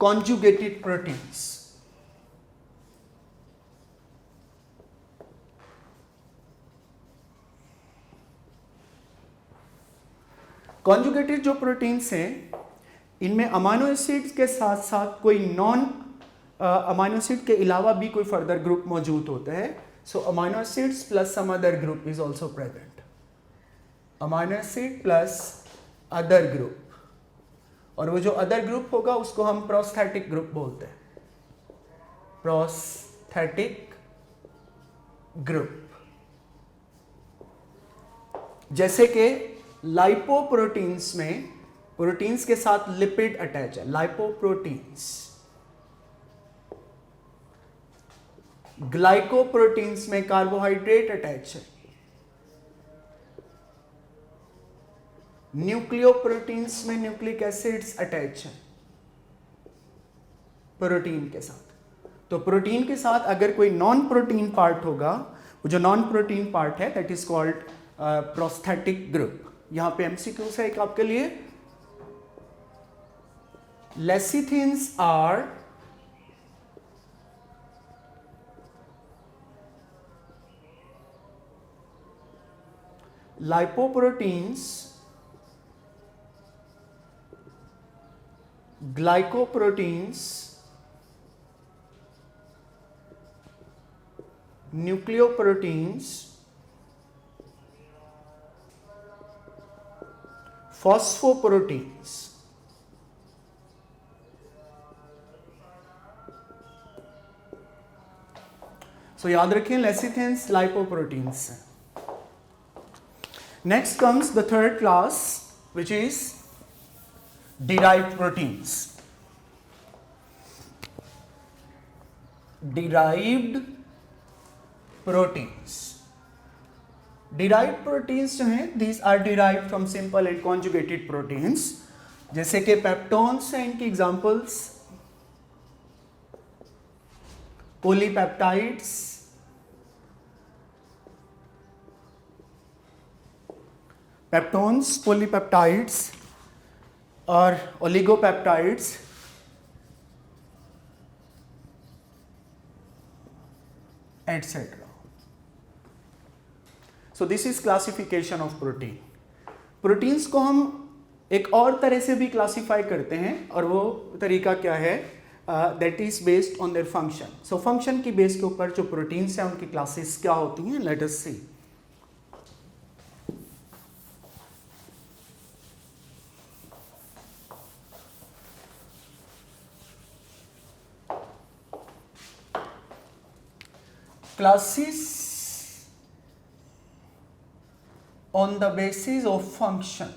Conjugated proteins. Conjugated जो proteins हैं इनमें amino acids के साथ साथ कोई non amino acid के अलावा भी कोई फर्दर ग्रुप मौजूद होता है. So amino acids plus some other group is also present. Amino acid plus other group, और वो जो अदर ग्रुप होगा उसको हम प्रोस्थेटिक ग्रुप बोलते हैं. Prosthetic group. जैसे कि लाइपोप्रोटीन्स में प्रोटीन्स के साथ लिपिड अटैच है, लाइपोप्रोटीन्स. ग्लाइकोप्रोटीन्स में कार्बोहाइड्रेट अटैच है. न्यूक्लियोप्रोटीन्स में न्यूक्लिक एसिड्स अटैच है प्रोटीन के साथ. तो प्रोटीन के साथ अगर कोई नॉन प्रोटीन पार्ट होगा, वो जो नॉन प्रोटीन पार्ट है that is called prosthetic group. यहां पे एमसीक्यूज है एक आपके लिए. लेसिथिन्स are lipoproteins, glycoproteins, nucleoproteins, phosphoproteins. So याद रखें लेसिथिन्स lipoproteins. Next comes the third class, which is derived proteins. Derived proteins. Derived proteins जो हैं, these are derived from simple and conjugated proteins. जैसे कि पेप्टोन्स हैं इनकी एग्जाम्पल्स, पोलीपेप्टाइड्स, पेप्टोन्स, पोलीपेप्टाइड्स और oligopeptides. Etcetera. So this is classification of protein. Proteins को हम एक और तरह से भी क्लासिफाई करते हैं, और वो तरीका क्या है, that is based on their function. So function की बेस के ऊपर जो प्रोटीन्स हैं उनकी क्लासेस क्या होती हैं, let us see. Classes on the basis of function.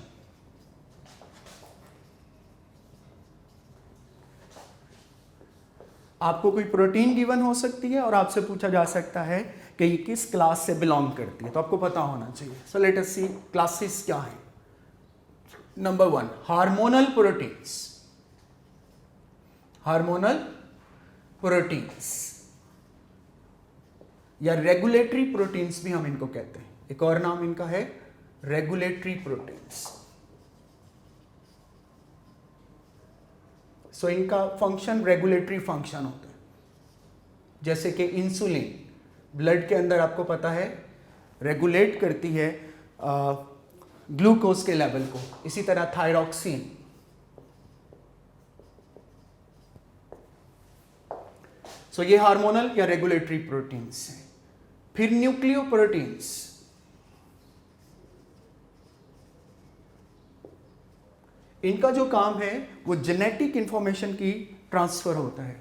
आपको कोई प्रोटीन गिवन हो सकती है और आपसे पूछा जा सकता है कि ये किस क्लास से बिलोंग करती है, तो आपको पता होना चाहिए. सो लेट अस सी क्लासेस क्या है. Number 1, hormonal proteins. Hormonal proteins या रेगुलेटरी प्रोटीन्स भी हम इनको कहते हैं. एक और नाम इनका है रेगुलेटरी प्रोटीन्स. सो इनका फंक्शन रेगुलेटरी फंक्शन होता है. जैसे कि इंसुलिन ब्लड के अंदर आपको पता है रेगुलेट करती है ग्लूकोज के लेवल को. इसी तरह थायरॉक्सिन. सो ये हार्मोनल या रेगुलेटरी प्रोटीन्स हैं. फिर न्यूक्लियोप्रोटीन्स. इनका जो काम है वो जेनेटिक इंफॉर्मेशन की ट्रांसफर होता है.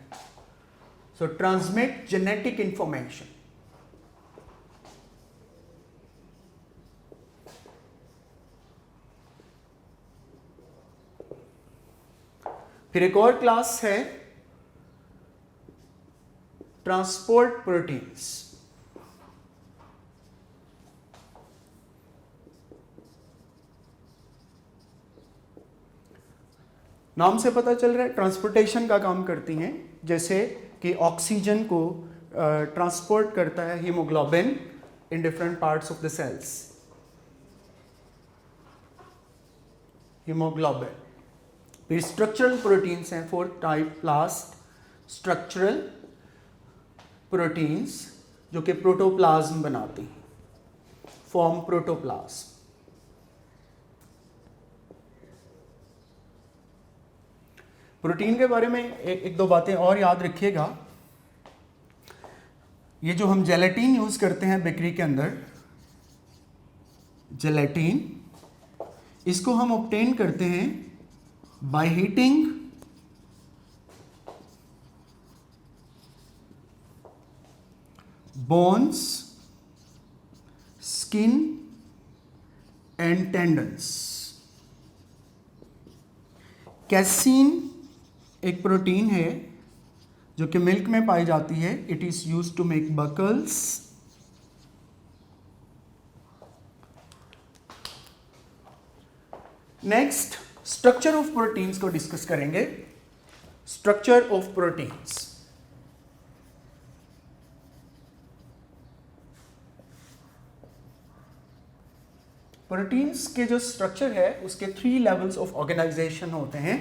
सो ट्रांसमिट जेनेटिक इंफॉर्मेशन. फिर एक और क्लास है ट्रांसपोर्ट प्रोटीन्स. नाम से पता चल रहा है ट्रांसपोर्टेशन का काम करती हैं. जैसे कि ऑक्सीजन को ट्रांसपोर्ट करता है haemoglobin in different parts of the cells. Haemoglobin. फिर स्ट्रक्चरल प्रोटीन्स हैं, fourth type plast structural proteins जो कि प्रोटोप्लाज्म बनाती हैं, फॉर्म प्रोटोप्लाज्म। प्रोटीन के बारे में एक दो बातें और याद रखिएगा। ये जो हम जेलेटिन यूज करते हैं बेकरी के अंदर, जेलेटिन, इसको हम ऑब्टेन करते हैं by heating bones, skin and tendons. Casein एक प्रोटीन है जो कि मिल्क में पाई जाती है। It is used to make buckles. Next structure of proteins को डिस्कस करेंगे। स्ट्रक्चर ऑफ प्रोटीन्स, प्रोटीन्स के जो स्ट्रक्चर है उसके 3 लेवल्स ऑफ ऑर्गेनाइजेशन होते हैं।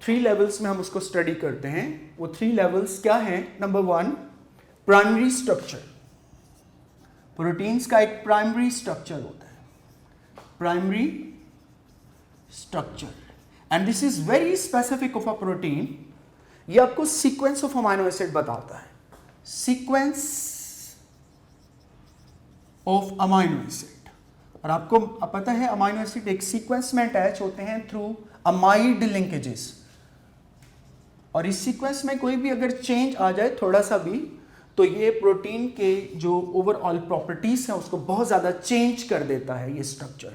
3 लेवल्स में हम उसको स्टडी करते हैं। वो 3 लेवल्स क्या हैं? Number 1 primary structure. प्रोटीन्स का एक प्राइमरी स्ट्रक्चर होता है, primary structure, and this is very specific of a protein. ये आपको सीक्वेंस ऑफ अमाइनो एसिड बताता है, सीक्वेंस ऑफ अमाइनो एसिड। और आपको पता है अमाइनो एसिड एक सीक्वेंस में अटैच होते हैं थ्रू अमाइड लिंकेजेस, और इस सीक्वेंस में कोई भी अगर चेंज आ जाए थोड़ा सा भी, तो ये प्रोटीन के जो ओवरऑल प्रॉपर्टीज हैं उसको बहुत ज़्यादा चेंज कर देता है ये structure,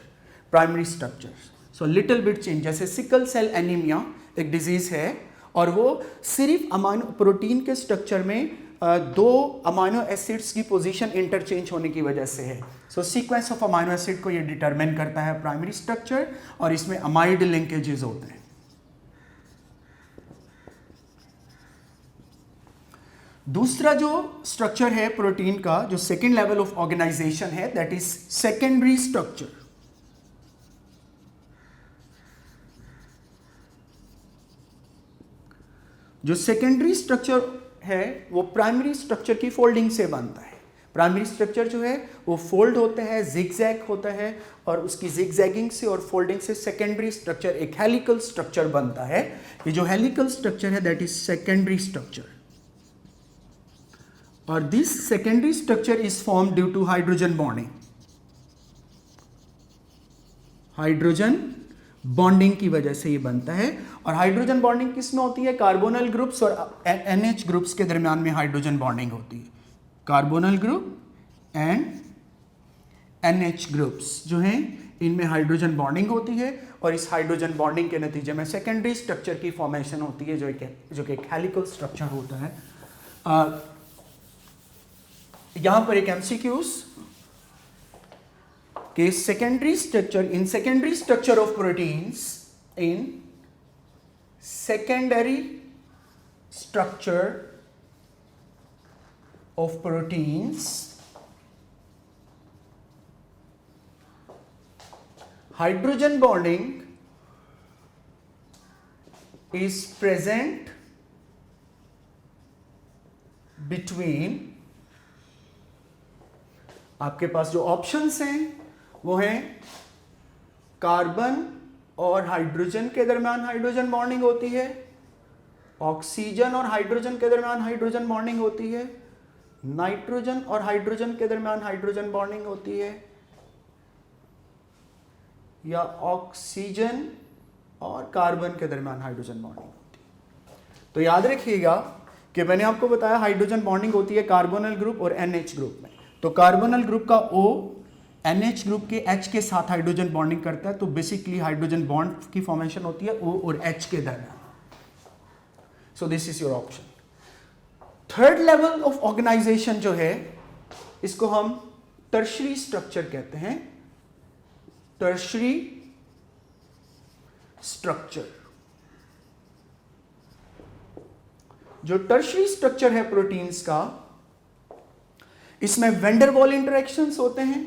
primary structure. So little bit change, जैसे सिकल सेल एनीमिया एक डिजीज है और वो सिर्फ अमाइनो प्रोटीन के स्ट्रक्चर में 2 अमाइनो एसिड्स की पोजीशन इंटरचेंज होने की वजह से है। सो सीक्वेंस ऑफ अमाइनो एसिड को ये डिटरमिन करता है प्राइमरी स्ट्रक्चर, और इसमें अमाइड लिंकेजेस होते हैं। दूसरा जो स्ट्रक्चर है प्रोटीन का, जो सेकेंड लेवल ऑफ ऑर्गेनाइजेशन है, दैट इज सेकेंडरी स्ट्रक्चर। जो सेकेंडरी स्ट्रक्चर है वो प्राइमरी स्ट्रक्चर की फोल्डिंग से बनता है। प्राइमरी स्ट्रक्चर जो है वो फोल्ड होता है, जिगजैग होता है, और उसकी जिगजैगिंग से और फोल्डिंग से सेकेंडरी स्ट्रक्चर एक हेलिकल स्ट्रक्चर बनता है। ये जो हेलिकल स्ट्रक्चर है दैट इज सेकेंडरी स्ट्रक्चर, और this secondary structure is form due to hydrogen bonding. Hydrogen bonding की वजह से ये बनता है। और हाइड्रोजन बॉन्डिंग किस में होती है? कार्बोनल ग्रुप्स और NH ग्रुप्स के दरमियान में हाइड्रोजन बॉन्डिंग होती है। Carbonyl group and NH groups जो हैं इनमें हाइड्रोजन बॉन्डिंग होती है, और इस हाइड्रोजन बॉन्डिंग के नतीजे में सेकेंडरी स्ट्रक्चर की फॉर्मेशन होती है जो कि एक हेलिकल स्ट्रक्चर होता है। यहां पर एक MCQs कि secondary structure, in secondary structure of proteins, in secondary structure of proteins, hydrogen bonding is present between, आपके पास जो ऑप्शंस हैं वो हैं कार्बन और हाइड्रोजन के दरमियान हाइड्रोजन बॉन्डिंग होती है, ऑक्सीजन और हाइड्रोजन के दरमियान हाइड्रोजन बॉन्डिंग होती है, नाइट्रोजन और हाइड्रोजन के दरमियान हाइड्रोजन बॉन्डिंग होती है, या ऑक्सीजन और कार्बन के दरमियान हाइड्रोजन बॉन्डिंग होती है। तो याद रखिएगा कि मैंने आपको बताया हाइड्रोजन बॉन्डिंग होती है कार्बोनल ग्रुप और NH ग्रुप में। तो कार्बोनल ग्रुप का O NH ग्रुप के H के साथ हाइड्रोजन बॉन्डिंग करता है, तो बेसिकली हाइड्रोजन बॉन्ड की फॉर्मेशन होती है O और H के दरमियान। So this is your option. Third level of organisation जो है इसको हम टर्शरी स्ट्रक्चर कहते हैं, टर्शरी स्ट्रक्चर। जो टर्शरी स्ट्रक्चर है प्रोटीन्स का, इसमें वेंडर वॉल इंटरेक्शंस होते हैं,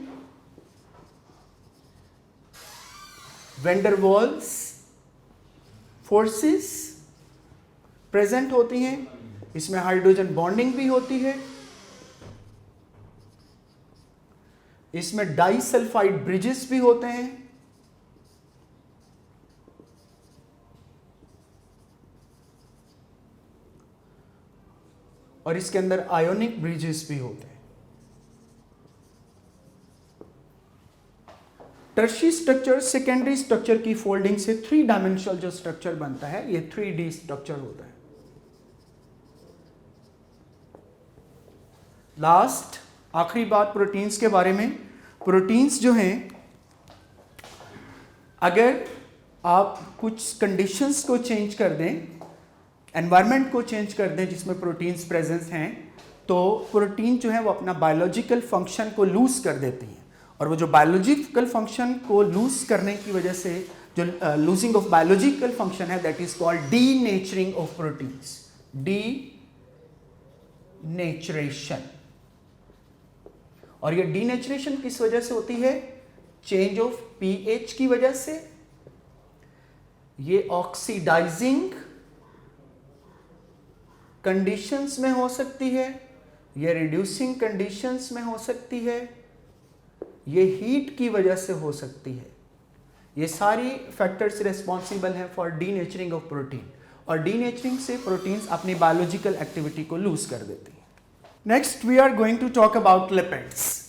वेंडरवॉल्स फोर्सेस प्रेजेंट होती हैं, इसमें हाइड्रोजन बॉन्डिंग भी होती है, इसमें डाइसल्फाइड ब्रिजेस भी होते हैं, और इसके अंदर आयोनिक ब्रिजेस भी होते हैं। टर्शियरी स्ट्रक्चर सेकेंडरी स्ट्रक्चर की फोल्डिंग से 3 डायमेंशनल जो स्ट्रक्चर बनता है ये 3D स्ट्रक्चर होता है। लास्ट आखिरी बात प्रोटीन्स के बारे में। प्रोटीन्स जो हैं, अगर आप कुछ कंडीशंस को चेंज कर दें, एनवायरनमेंट को चेंज कर दें जिसमें प्रोटीन्स प्रेजेंस हैं, तो प्रोटीन जो है वो अपना बायोलॉजिकल फंक्शन को लूज कर देती हैं, और वो जो बायोलॉजिकल फंक्शन को लूज करने की वजह से जो लूजिंग ऑफ बायोलॉजिकल फंक्शन है that is called denaturing of proteins, denaturation. और ये डीनेचरेशन किस वजह से होती है? चेंज ऑफ पीएच की वजह से, ये ऑक्सीडाइजिंग कंडीशंस में हो सकती है, ये रिड्यूसिंग कंडीशंस में हो सकती है, ये हीट की वजह से हो सकती है। ये सारी फैक्टर्स रिस्पॉन्सिबल हैं फॉर डीनेचरिंग ऑफ प्रोटीन, और डीनेचरिंग से प्रोटीन्स अपनी बायोलॉजिकल एक्टिविटी को लूज कर देती हैं। Next we are going to talk about lipids.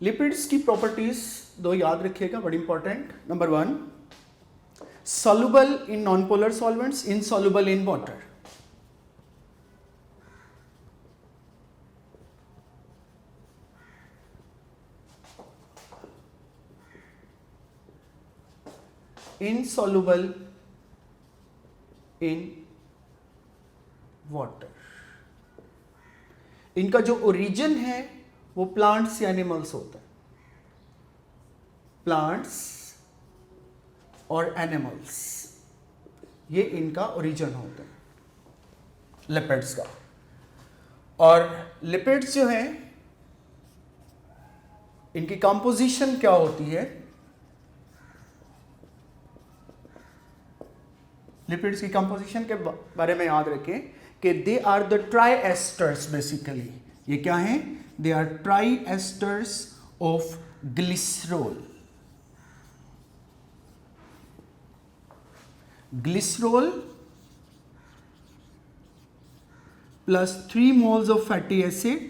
Lipids की प्रॉपर्टीज दो याद रखिएगा, बड़ी important. Number 1, soluble in non-polar solvents, insoluble in water. Insoluble in water. इनका जो ओरिजिन है वो प्लांट्स या एनिमल्स होता है, प्लांट्स और एनिमल्स, ये इनका ओरिजिन होता है लिपिड्स का। और लिपिड्स जो हैं इनकी कंपोजिशन क्या होती है? लिपिड्स की कंपोजिशन के बारे में याद रखें कि they are the triesters basically. ये क्या हैं? They are triesters of glycerol. Glycerol plus 3 moles of fatty acid,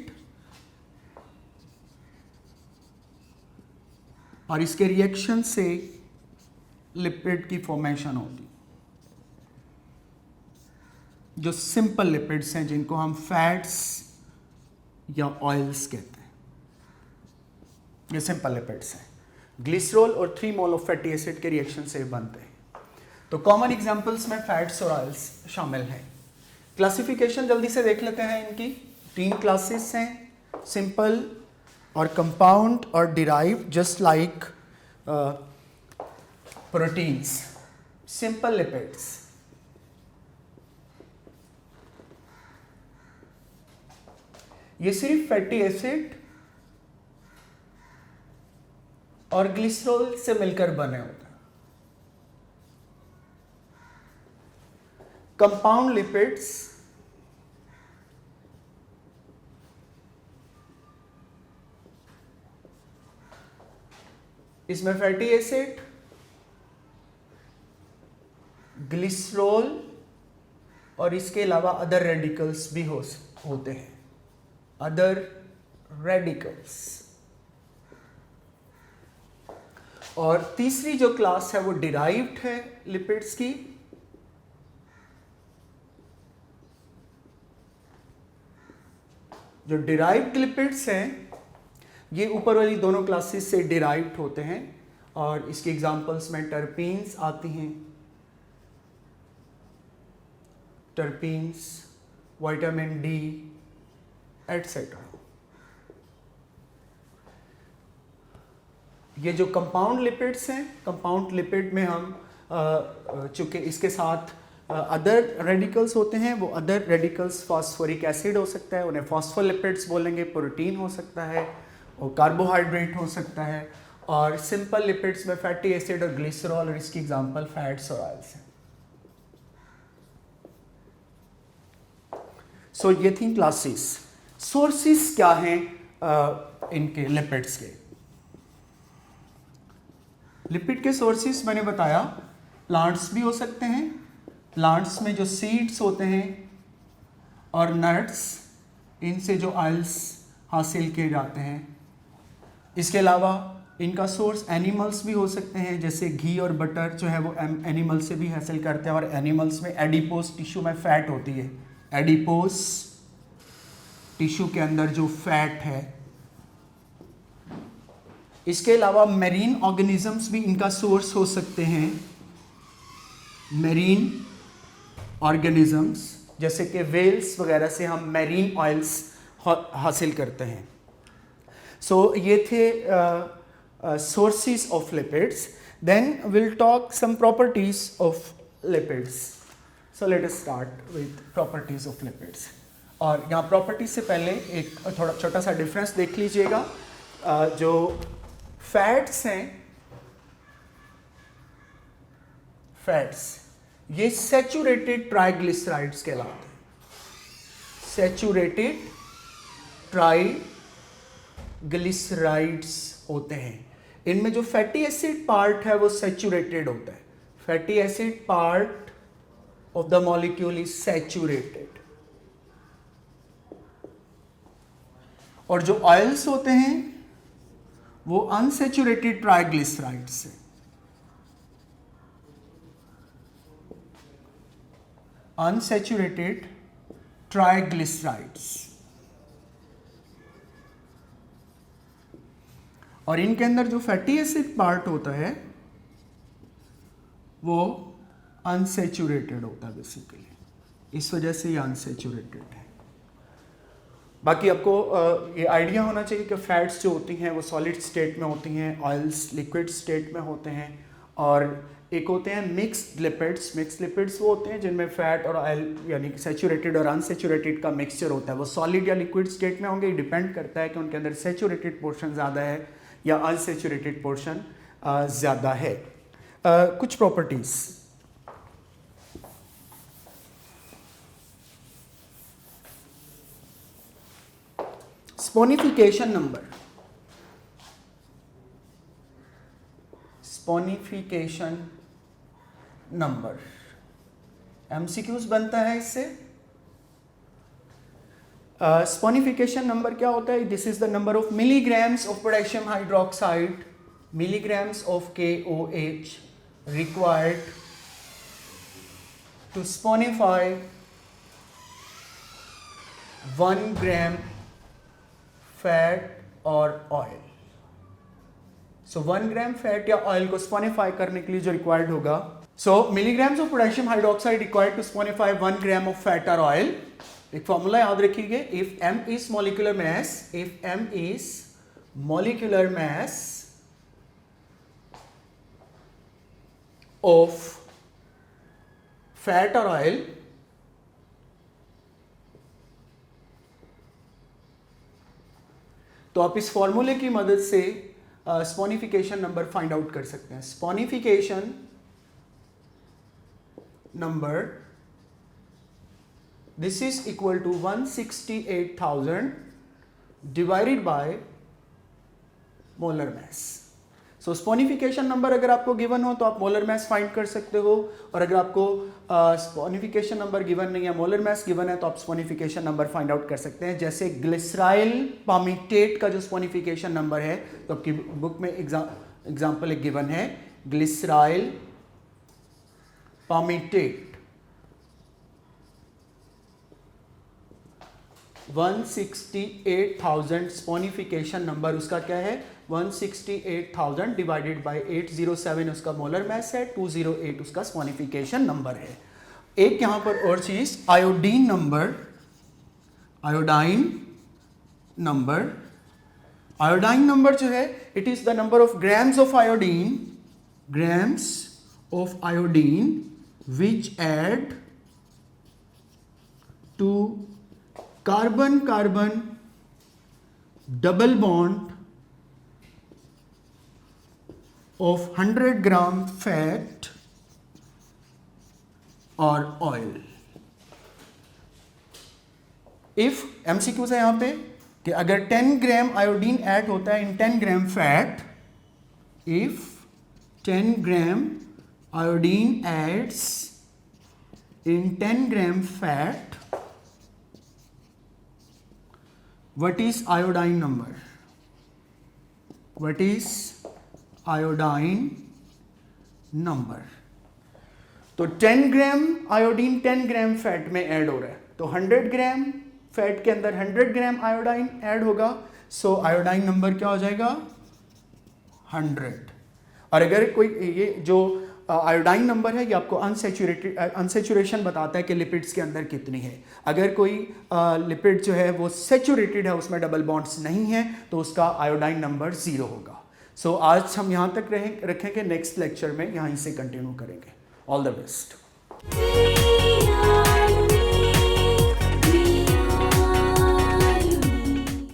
और इसके रिएक्शन से लिपिड की फॉर्मेशन होती, जो सिंपल लिपिड्स हैं जिनको हम फैट्स या ऑयल्स कहते हैं, ये सिंपल लिपिड्स हैं। ग्लिसरॉल और 3 mole of fatty acid के रिएक्शन से बनते हैं। तो कॉमन एग्जांपल्स में फैट्स और ऑयल्स शामिल हैं। क्लासिफिकेशन जल्दी से देख लेते हैं इनकी। 3 क्लासेस हैं, सिंपल और कंपाउंड और derived, just like proteins. Simple lipids, ये सिर्फ फैटी एसिड और ग्लिसरॉल से मिलकर बने होते हैं। कंपाउंड लिपिड्स इसमें फैटी एसिड, ग्लिसरॉल और इसके अलावा अदर रेडिकल्स भी होते हैं, अदर रेडिकल्स। और तीसरी जो क्लास है वो डिराइव्ड है लिपिड्स की। जो डिराइव्ड लिपिड्स हैं ये ऊपर वाली दोनों क्लासेस से डिराइव्ड होते हैं, और इसके एग्जांपल्स में टर्पीन्स आती हैं, टर्पीन्स, विटामिन डी एटसेट्रा। ये जो कंपाउंड लिपिड्स हैं, कंपाउंड लिपिड में हम चूँकि इसके साथ अदर रेडिकल्स होते हैं, वो अदर रेडिकल्स फॉस्फोरिक एसिड हो सकता है, उन्हें फॉस्फोलिपिड्स बोलेंगे, प्रोटीन हो सकता है और कार्बोहाइड्रेट हो सकता है, और सिंपल लिपिड्स में फैटी एसिड और ग्लिसरॉल, और इसकी एग्जांपल फैट्स और ऑयल्स हैं। सो ये थी क्लासेस। सोर्सेस क्या हैं इनके लिपिड्स के? लिपिड के सोर्सेस मैंने बताया, प्लांट्स भी हो सकते हैं, प्लांट्स में जो सीड्स होते हैं और नट्स, इनसे जो ऑयल्स हासिल किए जाते हैं। इसके अलावा इनका सोर्स एनिमल्स भी हो सकते हैं, जैसे घी और बटर जो है वो एनिमल से भी हासिल करते हैं, और एनिमल्स में एडिपोज टिश्यू में फैट होती है, एडिपोज टिश्यू के अंदर जो फैट है। इसके अलावा मेरीन ऑर्गेनिजम्स भी इनका सोर्स हो सकते हैं, मेरीन ऑर्गेनिजम्स जैसे कि वेल्स वगैरह से हम मेरीन ऑयल्स हासिल करते हैं। सो ये थे sources of lipids. Then will talk some properties of lipids. So let us start with properties of lipids. और यहाँ प्रॉपर्टीज से पहले एक थोड़ा छोटा सा डिफरेंस देख लीजिएगा। जो फैट्स हैं, फैट्स ये सैचुरेटेड ट्राइग्लिसराइड्स कहलाते हैं, सैचुरेटेड ट्राइग्लिसराइड्स होते हैं। इनमें जो फैटी एसिड पार्ट है वो सैचुरेटेड होता है, fatty acid part of the molecule is saturated. और जो ऑयल्स होते हैं वो अनसैचुरेटेड ट्राइग्लिसराइड्स है, अनसैचुरेटेड ट्राइग्लिसराइड्स। और इनके अंदर जो फैटी एसिड पार्ट होता है वो अनसैचुरेटेड होता है बेसिकली, इस वजह से ये अनसैचुरेटेड है। बाकी आपको ये आइडिया होना चाहिए कि फैट्स जो होती हैं वो सॉलिड स्टेट में होती हैं, ऑयल्स लिक्विड स्टेट में होते हैं, और एक होते हैं मिक्स्ड लिपिड्स। मिक्स्ड लिपिड्स वो होते हैं जिनमें फैट और ऑयल यानी सैचुरेटेड और अनसैचुरेटेड का मिक्सचर होता है। वो सॉलिड या लिक्विड स्टेट में होंगे, डिपेंड करता है कि उनके अंदर सैचुरेटेड पोर्शन ज़्यादा है या अनसैचुरेटेड पोर्शन ज़्यादा है। कुछ properties, saponification number, saponification number MCQs बनता है इससे। स्पोनिफिकेशन नंबर क्या होता है? This is the number of milligrams of potassium hydroxide, milligrams of KOH required to sponify 1 gram fat और ऑयल। सो 1 ग्राम फैट या ऑयल को स्पोनिफाई करने के लिए जो रिक्वायर्ड होगा, so milligrams of potassium hydroxide required to saponify 1 gram of fat और oil. एक फॉर्मूला याद रखिए, if m is molecular mass, if m is molecular mass of fat और ऑयल, तो आप इस फॉर्मूले की मदद से स्पोनिफिकेशन नंबर फाइंड आउट कर सकते हैं। Saponification number this is equal to 168,000 divided by molar mass. So saponification number अगर आपको गिवन हो तो आप मोलर मास फाइंड कर सकते हो, और अगर आपको स्पोनिफिकेशन नंबर गिवन नहीं है, मोलर मास गिवन है, तो आप स्पोनिफिकेशन नंबर फाइंड आउट कर सकते हैं। जैसे ग्लिसराइल पामीटेट का जो स्पोनिफिकेशन नंबर है, तो आपकी बुक में एग्जाम्पल एक गिवन है, ग्लिसराइल पामीटेट 168,000 स्पोनिफिकेशन नंबर उसका क्या है? 168,000 डिवाइडेड बाय 807 उसका मोलर मास है, 208 उसका स्पोनिफिकेशन नंबर है। एक यहां पर और चीज, iodine number, iodine number, iodine number जो है it is the number of grams of iodine, grams of iodine which add to carbon-carbon double bond of 100 gram fat or oil. If MCQs है यहाँ पे कि अगर 10 ग्राम आयोडीन ऐड होता है इन 10 ग्राम fat, if 10 gram iodine adds in 10 gram fat, what is iodine number? What is iodine number? तो 10 ग्राम iodine 10 ग्राम fat में add हो रहा है, तो 100 ग्राम फैट के अंदर 100 ग्राम आयोडाइन ऐड होगा, सो आयोडाइन नंबर क्या हो जाएगा? 100. और अगर कोई ये जो आयोडाइन नंबर है ये आपको अनसेचुरेशन बताता है कि लिपिड्स के अंदर कितनी है. अगर कोई लिपिड जो है वो सेचुरेटेड है, उसमें डबल बॉन्ड्स नहीं है, तो उसका आयोडाइन नंबर 0 होगा. सो आज हम यहाँ तक रखेंगे, नेक्स्ट लेक्चर में यहाँ से कंटिन्यू करेंगे. All the best.